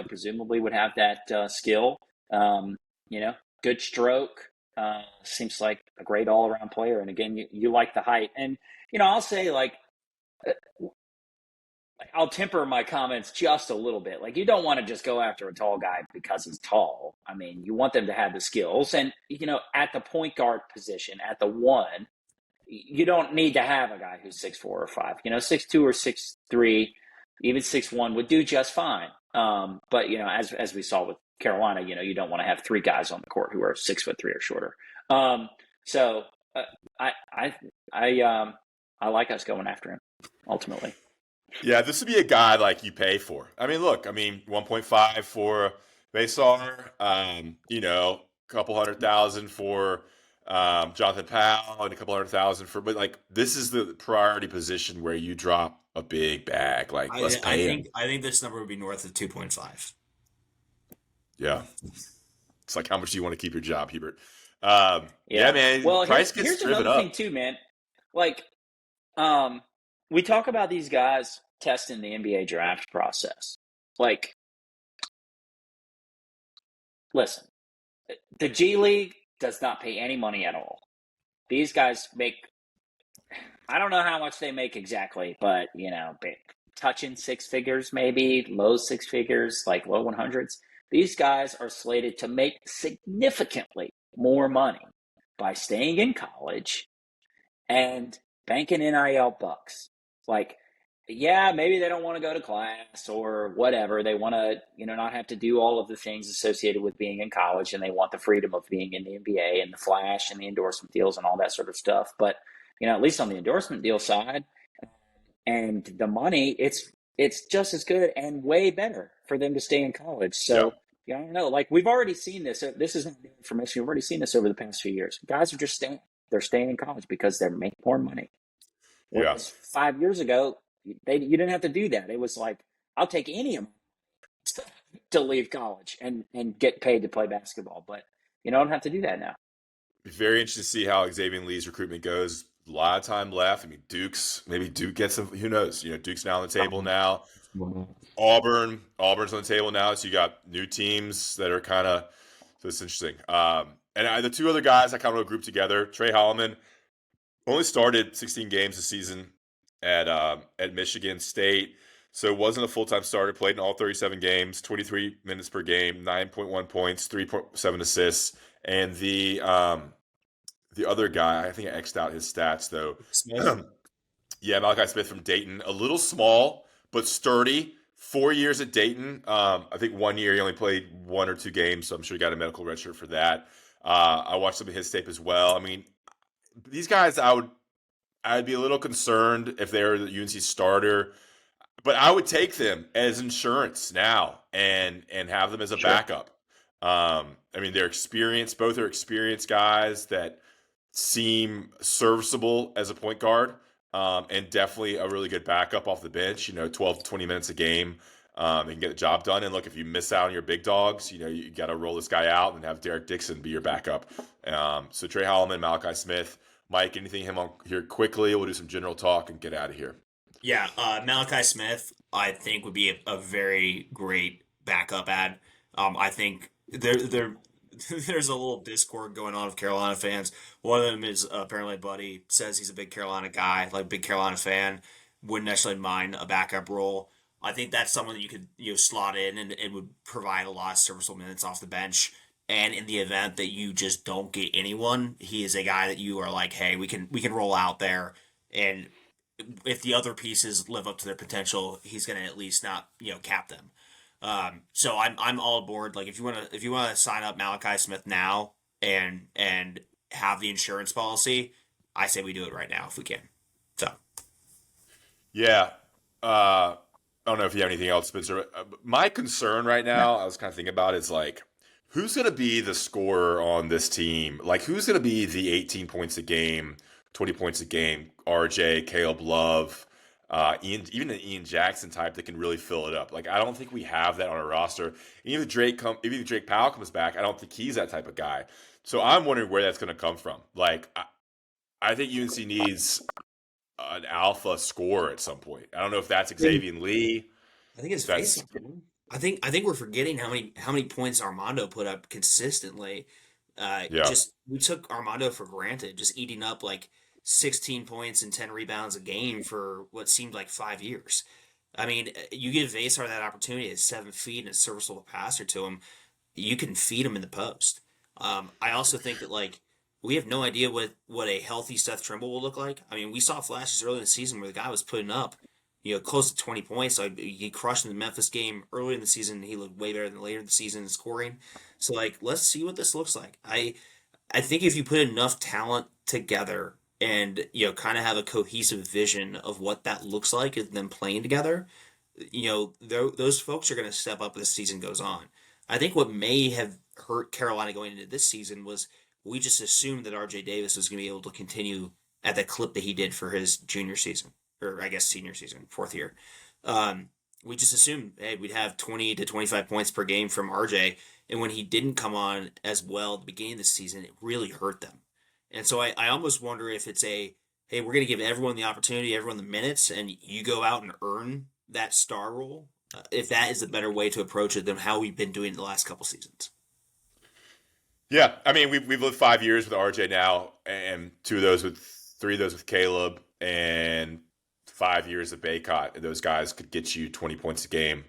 presumably would have that skill. Good stroke. Seems like a great all-around player. And again, you like the height. And, I'll say I'll temper my comments just a little bit. Like, you don't want to just go after a tall guy because he's tall. I mean, you want them to have the skills. And, at the point guard position, at the 1, you don't need to have a guy who's 6'4" or 5. 6'2" or 6'3", even 6'1" would do just fine. But, as we saw with Carolina, you don't want to have 3 guys on the court who are 6'3" or shorter. So I like us going after him ultimately. Yeah, this would be a guy like you pay for. I mean, look, 1.5 for Veesaar, a couple 100,000 for Jonathan Powell, and a couple 100,000 but this is the priority position where you drop a big bag. Like, let's pay him. I think this number would be north of 2.5. Yeah, it's like, how much do you want to keep your job, Hubert? Man. Well, price gets here's driven another up. thing too, man. Like, we talk about these guys testing the NBA draft process. Like, listen, the G League does not pay any money at all. These guys make, I don't know how much they make exactly, but, touching 6 figures, maybe low 6 figures, like low 100s. These guys are slated to make significantly more money by staying in college and banking NIL bucks. Like, yeah, maybe they don't want to go to class or whatever. They want to, not have to do all of the things associated with being in college, and they want the freedom of being in the NBA and the flash and the endorsement deals and all that sort of stuff. But, at least on the endorsement deal side and the money, it's just as good and way better for them to stay in college. So, I don't know. Like, we've already seen this. This isn't new information. We've already seen this over the past few years. Guys are just staying. They're staying in college because they make more money. Whereas 5 years ago, you didn't have to do that. It was like, I'll take any amount to leave college and get paid to play basketball. But you don't have to do that now. Very interesting to see how Xaivian Lee's recruitment goes. A lot of time left. Maybe Duke gets him. Who knows? Duke's now on the table now. Auburn's on the table now. So you got new teams that are kind of, so it's interesting. And the 2 other guys I kind of grouped together, Trey Holloman, only started 16 games this season at Michigan State. So wasn't a full-time starter, played in all 37 games, 23 minutes per game, 9.1 points, 3.7 assists. And the other guy, I think I X'd out his stats, though. Smith? Yeah, Malachi Smith from Dayton. A little small, but sturdy. 4 years at Dayton. I think 1 year he only played 1 or 2 games, so I'm sure he got a medical redshirt for that. I watched some of his tape as well. These guys, I'd be a little concerned if they're the UNC starter, but I would take them as insurance now and have them as a backup. They're experienced. Both are experienced guys that seem serviceable as a point guard, and definitely a really good backup off the bench. 12 to 20 minutes a game, and can get the job done. And look, if you miss out on your big dogs, you got to roll this guy out and have Derek Dixon be your backup. So Trey Holloman, Malachi Smith, Mike, anything him on here quickly? We'll do some general talk and get out of here. Yeah, Malachi Smith, I think, would be a very great backup ad. I think there's a little discord going on with Carolina fans. One of them is apparently Buddy says he's a big Carolina guy, like big Carolina fan, wouldn't necessarily mind a backup role. I think that's someone that you could slot in and would provide a lot of serviceable minutes off the bench. And in the event that you just don't get anyone, he is a guy that you are like, hey, we can roll out there, and if the other pieces live up to their potential, he's going to at least not cap them. So I'm all aboard. Like if you want to sign up Malachi Smith now and have the insurance policy, I say we do it right now if we can. So Yeah. I don't know if you have anything else, Spencer. My concern right now, I was kind of thinking about, is like, who's going to be the scorer on this team? Like, who's going to be the 18 points a game, 20 points a game? RJ, Caleb Love, even an Ian Jackson type that can really fill it up. Like, I don't think we have that on our roster. And even if Drake Powell comes back, I don't think he's that type of guy. So I'm wondering where that's going to come from. Like, I think UNC needs an alpha scorer at some point. I don't know if that's Xaivian Lee. I think it's That's facing. I think we're forgetting how many points Armando put up consistently. yeah, Just we took Armando for granted, just eating up like 16 points and 10 rebounds a game for what seemed like 5 years. I mean, you give Veesaar that opportunity at 7 feet and a serviceable passer to him, you can feed him in the post. I also think that like we have no idea what a healthy Seth Trimble will look like. I mean, we saw flashes early in the season where the guy was putting up, close to 20 points. So he crushed in the Memphis game early in the season. He looked way better than later in the season in scoring. So like, let's see what this looks like. I think if you put enough talent together and kind of have a cohesive vision of what that looks like and them playing together, those folks are going to step up as the season goes on. I think what may have hurt Carolina going into this season was we just assumed that RJ Davis was going to be able to continue at the clip that he did for his junior season, or I guess senior season, fourth year. We just assumed, hey, we'd have 20 to 25 points per game from RJ. And when he didn't come on as well at the beginning of the season, it really hurt them. And so I almost wonder if it's hey, we're going to give everyone the opportunity, everyone the minutes, and you go out and earn that star role. If that is a better way to approach it than how we've been doing it the last couple seasons. yeah. I mean, we've lived 5 years with RJ now, and three of those with Caleb, and 5 years of Baycott. And those guys could get you 20 points a game.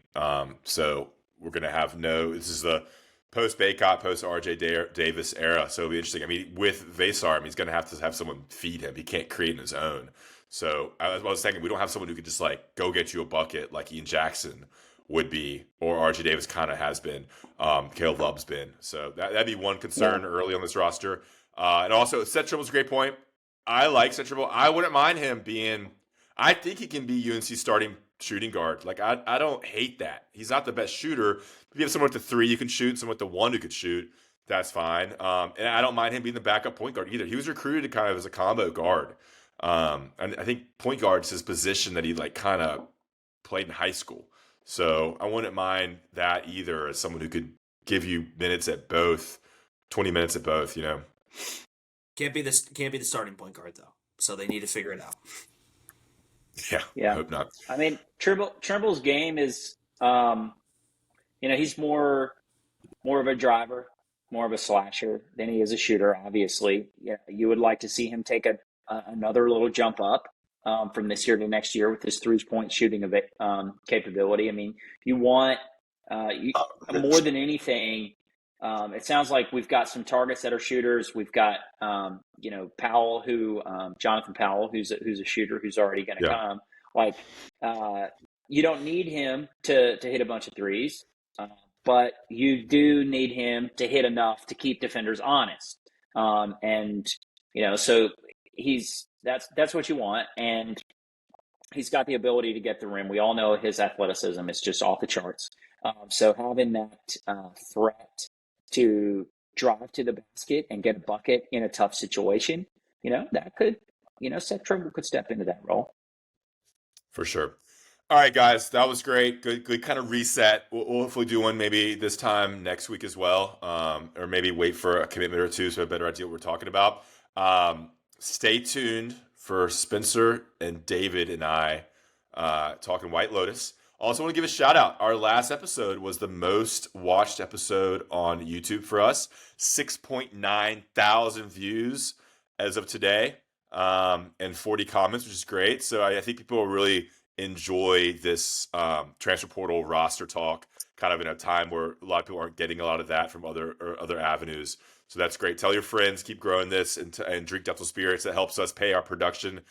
So we're gonna have this is the post Baycott, post RJ Davis era. So it'll be interesting. I mean, with Veesaar, I mean, he's gonna have to have someone feed him. He can't create on his own. So I was thinking, we don't have someone who could just like go get you a bucket like Ian Jackson would be, or RJ Davis kind of has been. Caleb Love's been. So that'd be one concern early on this roster. And also, Seth Trimble's a great point. I like Seth Trimble. I wouldn't mind him being. I think he can be UNC starting shooting guard. Like I don't hate that. He's not the best shooter. If you have someone with the three you can shoot, someone with the one who could shoot, that's fine. And I don't mind him being the backup point guard either. He was recruited kind of as a combo guard. And I think point guard is his position that he like kind of played in high school. So I wouldn't mind that either, as someone who could give you minutes at both, 20 minutes at both. Can't be the starting point guard though. So they need to figure it out. Yeah, I Yeah. hope not. I mean, Trimble's game is, he's more of a driver, more of a slasher than he is a shooter. Obviously, you would like to see him take another little jump up from this year to next year with his 3-point shooting capability. I mean, you want more than anything. It sounds like we've got some targets that are shooters. We've got Powell, Jonathan Powell, who's a shooter who's already going to Yeah. come. Like you don't need him to hit a bunch of threes, but you do need him to hit enough to keep defenders honest. So that's what you want, and he's got the ability to get the rim. We all know his athleticism is just off the charts. So having that threat to drive to the basket and get a bucket in a tough situation, that could, Seth Trimble could step into that role. For sure. All right, guys, that was great. Good kind of reset. We'll hopefully do one maybe this time next week as well, or maybe wait for a commitment or two so I have a better idea what we're talking about. Stay tuned for Spencer and David and I talking White Lotus. Also want to give a shout out. Our last episode was the most watched episode on YouTube for us. 6.9 thousand views as of today, and 40 comments, which is great. So I think people will really enjoy this transfer portal roster talk, kind of in a time where a lot of people aren't getting a lot of that from other avenues. So that's great. Tell your friends, keep growing this, and drink Delta Spirits. That helps us pay our production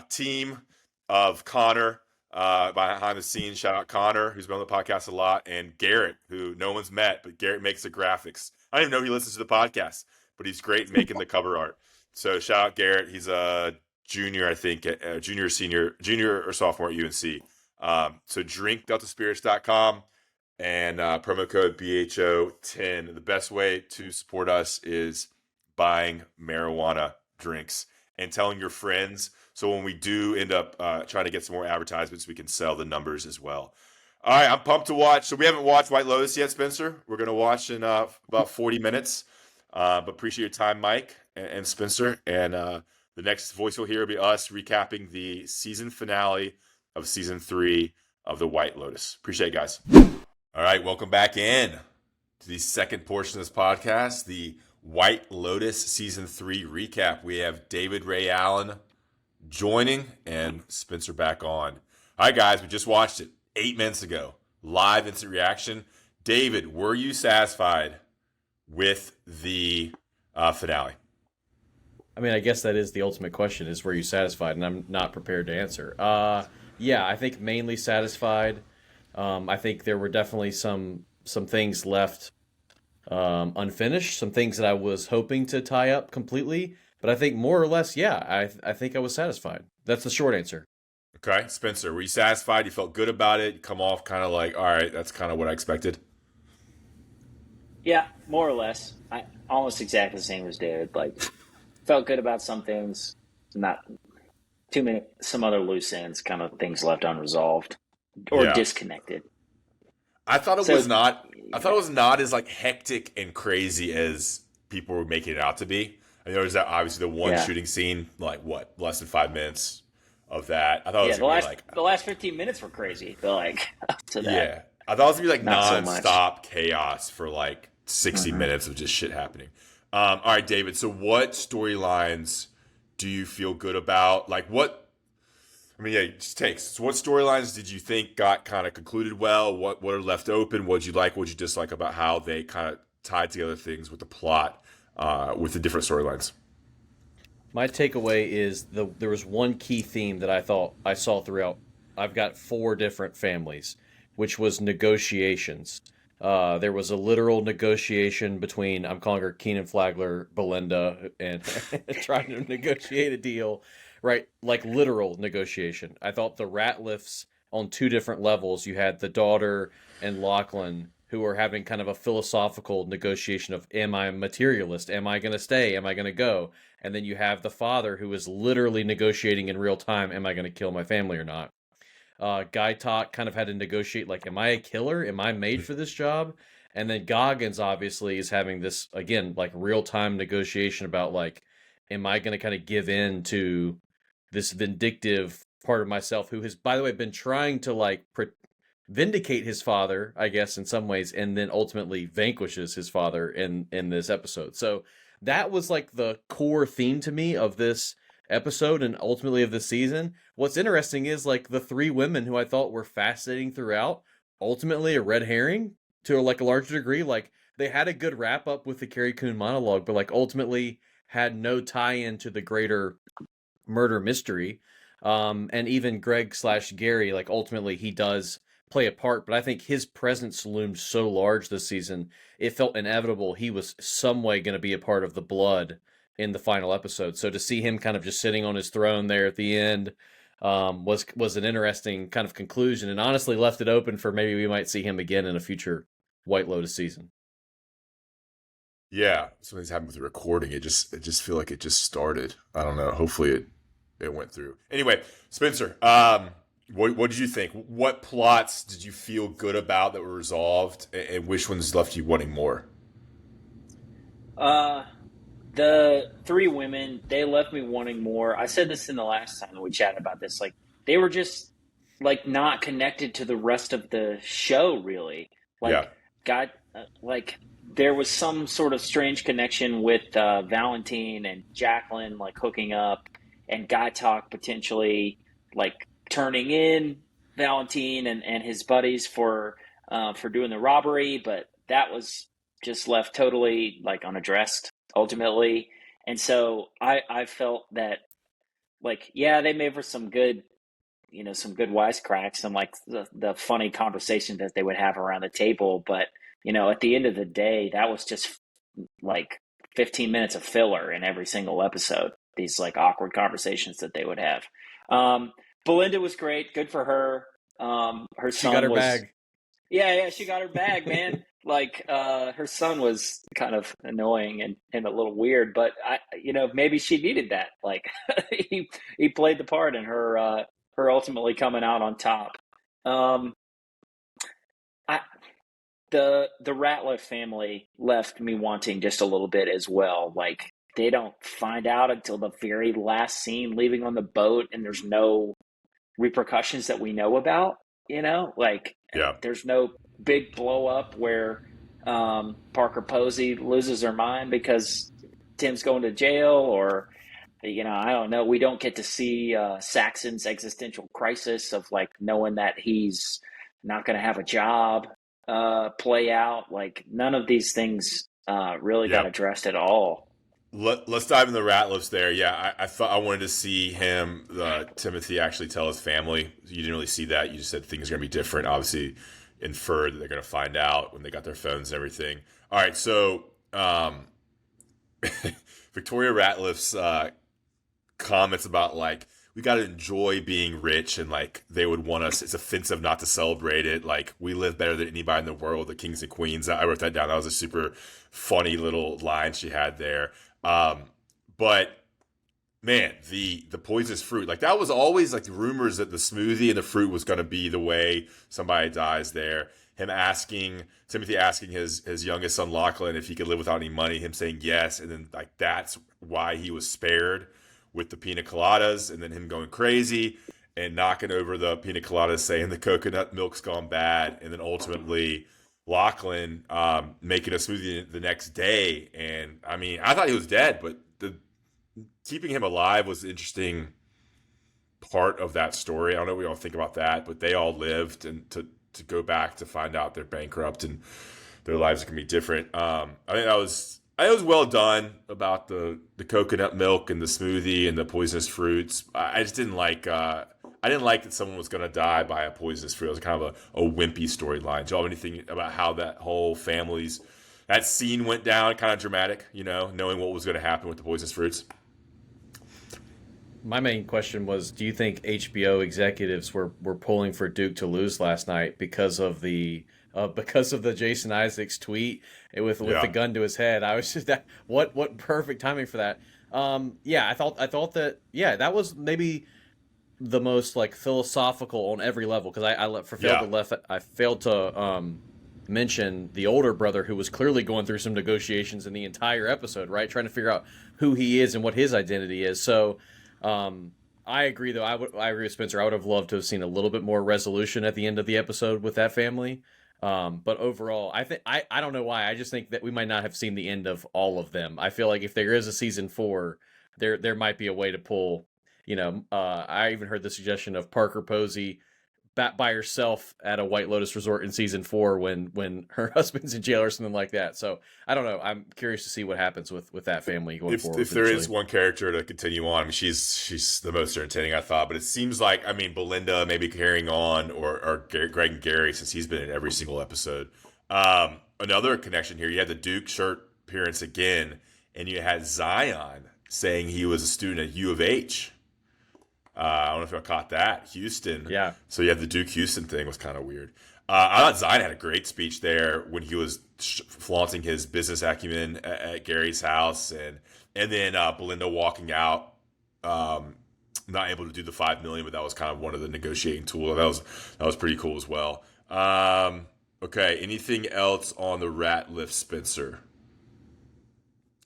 team of Connor behind the scenes. Shout out Connor, who's been on the podcast a lot, and Garrett, who no one's met, but Garrett makes the graphics. I don't even know if he listens to the podcast, but he's great making the cover art. So shout out Garrett. He's a junior, I think, junior or sophomore at UNC. So drinkdeltaspirits.com and promo code BHO10. The best way to support us is buying marijuana drinks and telling your friends. So when we do end up trying to get some more advertisements, we can sell the numbers as well. All right, I'm pumped to watch. So we haven't watched White Lotus yet, Spencer. We're going to watch in about 40 minutes. But appreciate your time, Mike and Spencer. And the next voice you'll hear will be us recapping the season finale of season 3 of the White Lotus. Appreciate it, guys. All right, welcome back in to the second portion of this podcast, the White Lotus season 3 recap. We have David Ray Allen joining and Spencer back on. All right, guys, we just watched it 8 minutes ago. Live instant reaction. David, were you satisfied with the finale? I mean, I guess that is the ultimate question, is were you satisfied? And I'm not prepared to answer. Yeah, I think mainly satisfied. I think there were definitely some things left unfinished, some things that I was hoping to tie up completely. But I think more or less, yeah, I think I was satisfied. That's the short answer. Okay, Spencer, were you satisfied? You felt good about it? You come off kind of like, all right, that's kind of what I expected? Yeah, more or less. I almost exactly the same as David. Like, felt good about some things, not too many. Some other loose ends, kind of things left unresolved or disconnected. I thought it was not. I thought it was not as like hectic and crazy as people were making it out to be. I know there's that obviously the one shooting scene, like what, less than 5 minutes of that. I thought it was gonna be like the last 15 minutes were crazy. Like to that. Yeah, I thought it was gonna be like Not nonstop chaos for like 60 minutes of just shit happening. All right, David. So what storylines do you feel good about? Like what? I mean, yeah, it just takes. So what storylines did you think got kind of concluded well? What are left open? What'd you like? What'd you dislike about how they kind of tied together things with the plot, with the different storylines? My takeaway is there was one key theme that I thought I saw throughout. I've got 4 different families, which was negotiations. There was a literal negotiation between, I'm calling her Keenan Flagler, Belinda, and trying to negotiate a deal, right? Like literal negotiation. I thought the Ratliffs on 2 different levels. You had the daughter and Lachlan, who were having kind of a philosophical negotiation of, am I a materialist? Am I going to stay? Am I going to go? And then you have the father who is literally negotiating in real time, am I going to kill my family or not? Guy Talk kind of had to negotiate, like, am I a killer? Am I made for this job? And then Goggins obviously is having this, again, like real-time negotiation about, like, am I going to kind of give in to this vindictive part of myself who has, by the way, been trying to, like, vindicate his father, I guess, in some ways, and then ultimately vanquishes his father in this episode. So that was, like, the core theme to me of this episode and ultimately of the season. What's interesting is like the 3 women who I thought were fascinating throughout, ultimately a red herring to like a larger degree. Like they had a good wrap up with the Carrie Coon monologue, but like ultimately had no tie-in to the greater murder mystery. And even Greg/Gary, like ultimately he does play a part, but I think his presence loomed so large this season, it felt inevitable he was some way going to be a part of the blood in the final episode. So to see him kind of just sitting on his throne there at the end was an interesting kind of conclusion, and honestly left it open for maybe we might see him again in a future White Lotus season. Yeah, something's happened with the recording. It just feel like it just started. I don't know. Hopefully it went through. Anyway, Spencer, what did you think? What plots did you feel good about that were resolved, and which ones left you wanting more? Uh, the three women, they left me wanting more. I said this in the last time that we chatted about this. Like, they were just like not connected to the rest of the show, really. Yeah, Like, God, like there was some sort of strange connection with Valentine and Jacqueline, like hooking up, and Guy Talk potentially like turning in Valentine and his buddies for doing the robbery, but that was just left totally like unaddressed ultimately. And so I felt that like yeah, they made for some good some good wisecracks and like the funny conversation that they would have around the table, but at the end of the day, that was just like 15 minutes of filler in every single episode. These like awkward conversations that they would have. Um, Belinda was great, good for her. Her She got son her was bag. yeah, she got her bag, man. Like her son was kind of annoying and a little weird, but maybe she needed that. Like he played the part in her ultimately coming out on top. Um, I the Ratliff family left me wanting just a little bit as well. Like they don't find out until the very last scene, leaving on the boat, and there's no repercussions that we know about. Like yeah, there's no big blow up where Parker Posey loses her mind because Tim's going to jail, or I don't know. We don't get to see Saxon's existential crisis of like knowing that he's not going to have a job play out. Like none of these things really got yeah. addressed at all. Let's dive into the Ratliffs there. Yeah, I thought I wanted to see him, Timothy, actually tell his family. You didn't really see that. You just said things are going to be different. Obviously, inferred that they're going to find out when they got their phones and everything. All right, so Victoria Ratliff's comments about like we got to enjoy being rich and like they would want us. It's offensive not to celebrate it. Like we live better than anybody in the world, the kings and queens. I wrote that down. That was a super funny little line she had there. But man, the poisonous fruit, like that was always like the rumors that the smoothie and the fruit was going to be the way somebody dies there. Timothy asking his youngest son Lachlan if he could live without any money, him saying yes, and then like that's why he was spared with the pina coladas, and then him going crazy and knocking over the pina coladas, saying the coconut milk's gone bad, and then ultimately Lachlan making a smoothie the next day. And I mean, I thought he was dead, but the keeping him alive was an interesting part of that story. I don't know what we all think about that, but they all lived, and to go back to find out they're bankrupt and their lives can be different. I think it was well done about the coconut milk and the smoothie and the poisonous fruits. I just didn't like. I didn't like that someone was going to die by a poisonous fruit. It was kind of a wimpy storyline. Do you have anything about how that whole that scene went down? Kind of dramatic, knowing what was going to happen with the poisonous fruits. My main question was, do you think HBO executives were pulling for Duke to lose last night because of the Jason Isaacs tweet with the gun to his head? I was just that what perfect timing for that. Yeah, I thought that that was maybe the most like philosophical on every level, because I failed to mention the older brother, who was clearly going through some negotiations in the entire episode, right, trying to figure out who he is and what his identity is. So I agree, though. I agree with Spencer. I would have loved to have seen a little bit more resolution at the end of the episode with that family. But overall, I don't know why. I just think that we might not have seen the end of all of them. I feel like if there is a season 4, there might be a way to pull. I even heard the suggestion of Parker Posey back by herself at a White Lotus resort in season 4 when her husband's in jail or something like that. So I don't know. I'm curious to see what happens with that family going forward. If there is one character to continue on, I mean, she's the most entertaining, I thought. But it seems like, I mean, Belinda maybe carrying on, or Greg and Gary, since he's been in every single episode. Another connection here, you had the Duke shirt appearance again, and you had Zion saying he was a student at U of H. I don't know if y'all caught that. Houston. Yeah. So you have the Duke Houston thing was kind of weird. I thought Zion had a great speech there when he was flaunting his business acumen at Gary's house, and then Belinda walking out, not able to do the $5 million, but that was kind of one of the negotiating tools. That was pretty cool as well. Okay, anything else on the rat lift Spencer?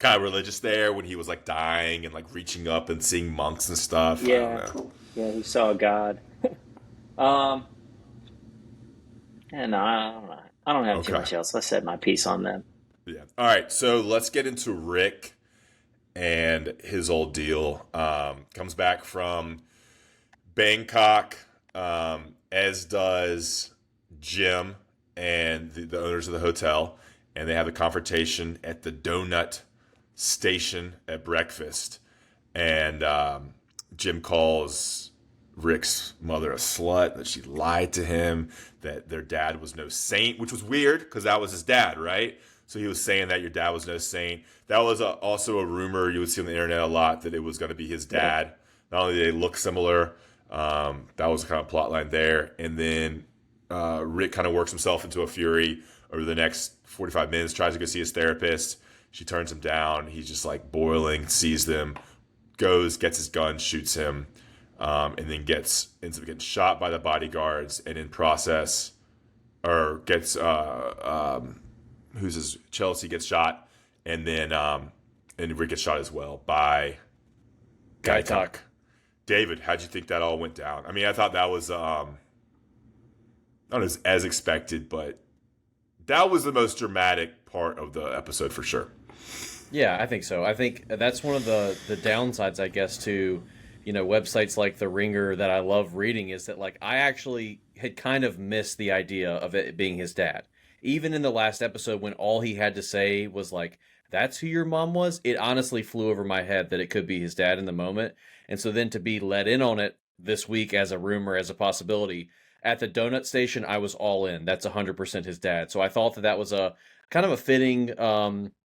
Kind of religious there when he was like dying and like reaching up and seeing monks and stuff. Yeah, I don't know. yeah, he saw God. And I don't have too Okay. much else. I said my piece on them. Yeah. All right. So let's get into Rick and his old deal. Comes back from Bangkok, as does Jim and the owners of the hotel, and they have a confrontation at the donut station at breakfast. And Jim calls Rick's mother a slut, that she lied to him, that their dad was no saint, which was weird because that was his dad, right? So he was saying that your dad was no saint. That was also a rumor you would see on the internet a lot, that it was going to be his dad. Not only did they look similar, that was the kind of plot line there. And then Rick kind of works himself into a fury over the next 45 minutes, tries to go see his therapist. She turns him down. He's just like boiling, sees them, goes, gets his gun, shoots him, and then ends up getting shot by the bodyguards, and in process, or gets Chelsea gets shot, and then and Rick gets shot as well by Gaitak. David, how'd you think that all went down? I mean, I thought that was not as expected, but that was the most dramatic part of the episode for sure. Yeah, I think so. I think that's one of the downsides, I guess, to, websites like The Ringer that I love reading, is that, like, I actually had kind of missed the idea of it being his dad. Even in the last episode, when all he had to say was, like, that's who your mom was, it honestly flew over my head that it could be his dad in the moment. And so then to be let in on it this week as a rumor, as a possibility, at the donut station, I was all in. That's 100% his dad. So I thought that was a kind of a fitting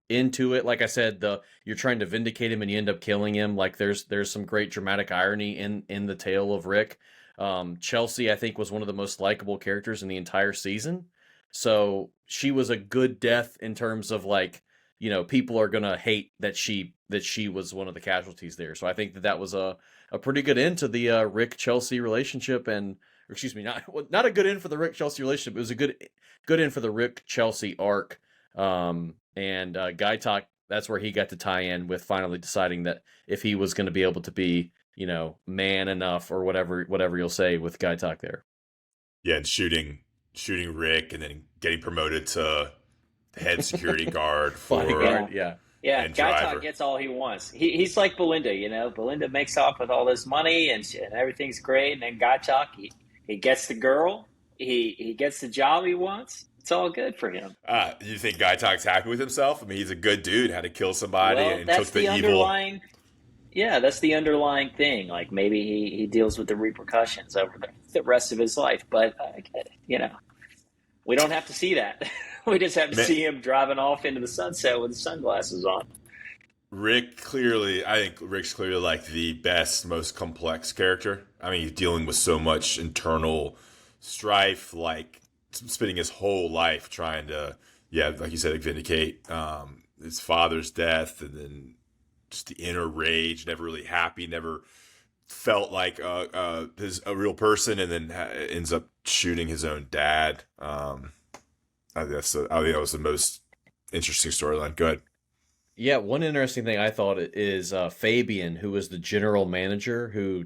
into it. Like I said, you're trying to vindicate him and you end up killing him. Like there's some great dramatic irony in the tale of Rick. Chelsea, I think, was one of the most likable characters in the entire season. So she was a good death in terms of, like, people are gonna hate that she was one of the casualties there. So I think that was a pretty good end to the Rick Chelsea relationship, and excuse me, not a good end for the Rick Chelsea relationship. It was a good end for the Rick Chelsea arc. And Gaitak, that's where he got to tie in with finally deciding that if he was going to be able to be, man enough, or whatever you'll say with Gaitak there. Yeah, and shooting Rick, and then getting promoted to head security guard for bodyguard. Yeah. Yeah, and Gaitak driver. gets all he wants. He's like Belinda, Belinda makes off with all this money and everything's great. And then Gaitak, he gets the girl. He gets the job he wants. It's all good for him. You think Gaitak's happy with himself? I mean, he's a good dude. Had to kill somebody and took the evil. Underlying. Yeah, that's the underlying thing. Like, maybe he deals with the repercussions over the rest of his life. But we don't have to see that. We just have to see him driving off into the sunset with his sunglasses on. I think Rick's clearly like the best, most complex character. I mean, he's dealing with so much internal strife, like spending his whole life trying to, like you said, vindicate his father's death, and then just the inner rage, never really happy, never felt like a real person, and then ends up shooting his own dad. I think that was the most interesting storyline. Good. Yeah, one interesting thing I thought is Fabian, who was the general manager who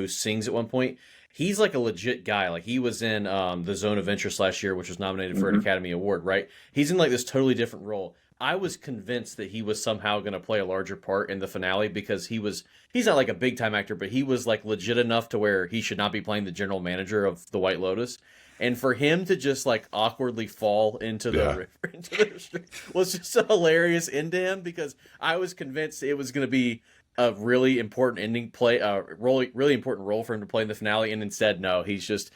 sings at one point. He's like a legit guy. Like, he was in The Zone of Interest last year, which was nominated for an Academy Award, right? He's in like this totally different role. I was convinced that he was somehow going to play a larger part in the finale, because he's not like a big time actor, but he was like legit enough to where he should not be playing the general manager of the White Lotus. And for him to just like awkwardly fall into the river, was just a hilarious end to him, because I was convinced it was going to be a really important really important role for him to play in the finale, and instead, no, he just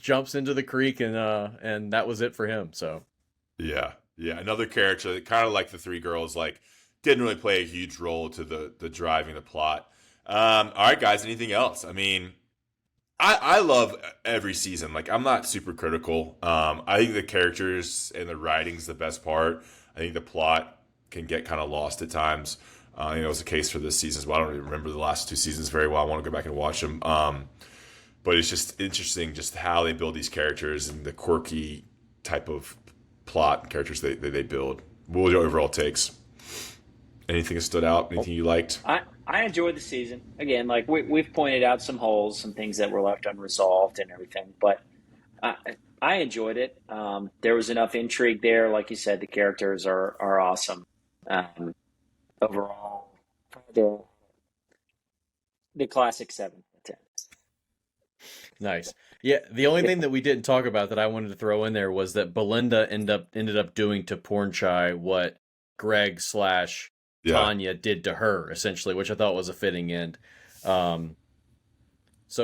jumps into the creek, and that was it for him. So yeah, another character kind of like the three girls, like didn't really play a huge role to the driving the plot. All right, guys, anything else? I mean, I love every season. Like, I'm not super critical. I think the characters and the writing's the best part. I think the plot can get kind of lost at times. It was the case for this season as well. I don't even remember the last 2 seasons very well. I want to go back and watch them. But it's just interesting just how they build these characters and the quirky type of plot and characters they build. What were your overall takes? Anything that stood out? Anything you liked? I enjoyed the season. Again, like we've pointed out some holes, some things that were left unresolved and everything, but I enjoyed it. There was enough intrigue there. Like you said, the characters are awesome. Overall, the classic 7 out of 10. Nice. Yeah, the only thing that we didn't talk about that I wanted to throw in there was that Belinda ended up doing to Pornchai what Greg / Tanya did to her, essentially, which I thought was a fitting end. So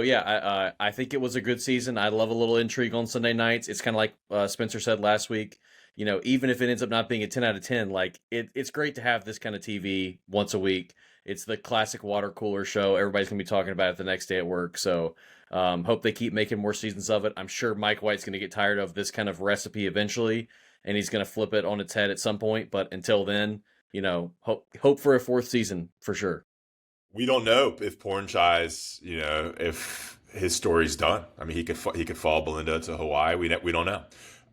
yeah, I think it was a good season. I love a little intrigue on Sunday nights. It's kind of like Spencer said last week. Even if it ends up not being a 10 out of 10, like it's great to have this kind of TV once a week. It's the classic water cooler show. Everybody's gonna be talking about it the next day at work. So hope they keep making more seasons of it. I'm sure Mike White's gonna get tired of this kind of recipe eventually, and he's gonna flip it on its head at some point. But until then, hope for a 4th season for sure. We don't know if Pornchai's, if his story's done. I mean, he could follow Belinda to Hawaii. We don't know.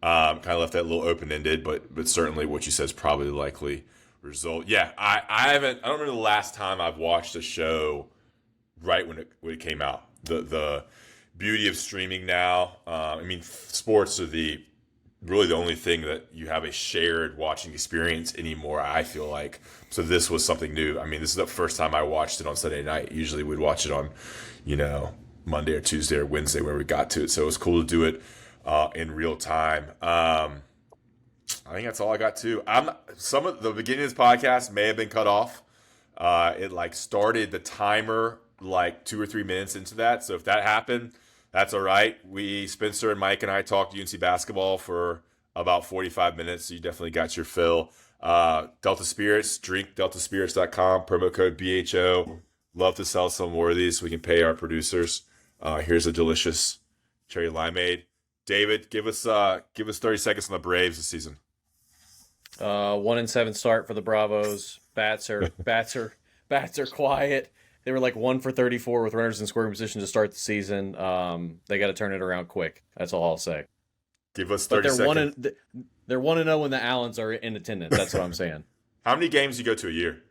Kind of left that a little open ended, but certainly what you said is probably the likely result. Yeah, I don't remember the last time I've watched a show right when it came out. The beauty of streaming now. Sports are really the only thing that you have a shared watching experience anymore, I feel like. So this was something new. I mean, this is the first time I watched it on Sunday night. Usually we'd watch it on, Monday or Tuesday or Wednesday where we got to it. So it was cool to do it in real time. I think that's all I got too. Some of the beginning of this podcast may have been cut off. It started the timer 2 or 3 minutes into that. So if that happened, that's all right. Spencer and Mike and I talked UNC basketball for about 45 minutes. So you definitely got your fill. Delta Spirits, drinkdeltaspirits.com, promo code BHO. Love to sell some more of these so we can pay our producers. Here's a delicious cherry limeade. David, give us 30 seconds on the Braves this season. 1-7 start for the Bravos. Bats are quiet. They were 1 for 34 with runners in scoring position to start the season. They got to turn it around quick. That's all I'll say. Give us 30 seconds. They're 1-0 when the Allens are in attendance. That's what I'm saying. How many games do you go to a year?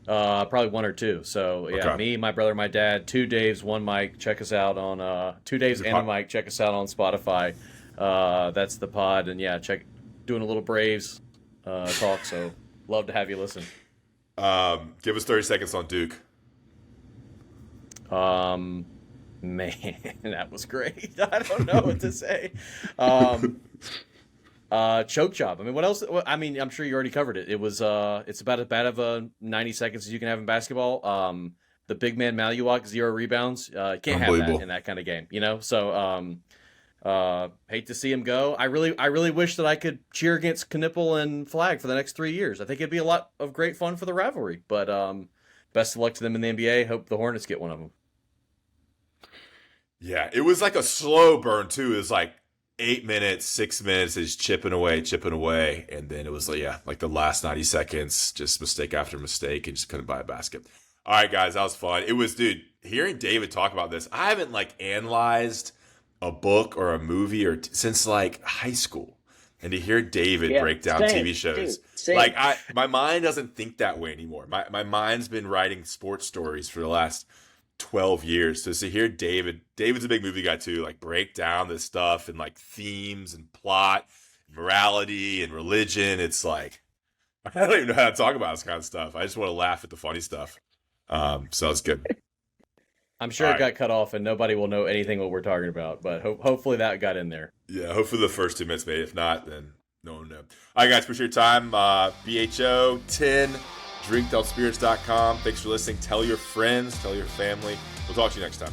Probably 1 or 2. So yeah, okay. Me, my brother, my dad, 2 Daves, 1 Mike. Check us out on 2 Daves and a Mike. Check us out on Spotify. That's the pod, and yeah, doing a little Braves talk. So love to have you listen. Give us 30 seconds on Duke. Man, that was great. I don't know what to say. Choke job. I mean, what else? I mean, I'm sure you already covered it. It was it's about as bad of a 90 seconds as you can have in basketball. The big man Maluak, 0 rebounds. Can't have that in that kind of game, So hate to see him go. I really wish that I could cheer against Knipple and Flag for the next 3 years. I think it'd be a lot of great fun for the rivalry. But best of luck to them in the NBA. Hope the Hornets get one of them. Yeah, it was a slow burn too. It was 8 minutes, 6 minutes, is chipping away, and then it was the last 90 seconds, just mistake after mistake, and just couldn't buy a basket. All right, guys, that was fun. It was, dude, hearing David talk about this. I haven't analyzed a book or a movie since high school, and to hear David break down TV shows, dude, my mind doesn't think that way anymore. My mind's been writing sports stories for the last 12 years. So to hear David's a big movie guy too, break down this stuff and themes and plot, morality and religion. It's I don't even know how to talk about this kind of stuff. I just want to laugh at the funny stuff. So it's good. I'm sure it got cut off and nobody will know anything what we're talking about, but hopefully that got in there. Yeah, hopefully the first 2 minutes made. If not, then no one knows. All right, guys, appreciate your time. BHO 10. drinkdeltaspirits.com. Thanks for listening. Tell your friends, tell your family. We'll talk to you next time.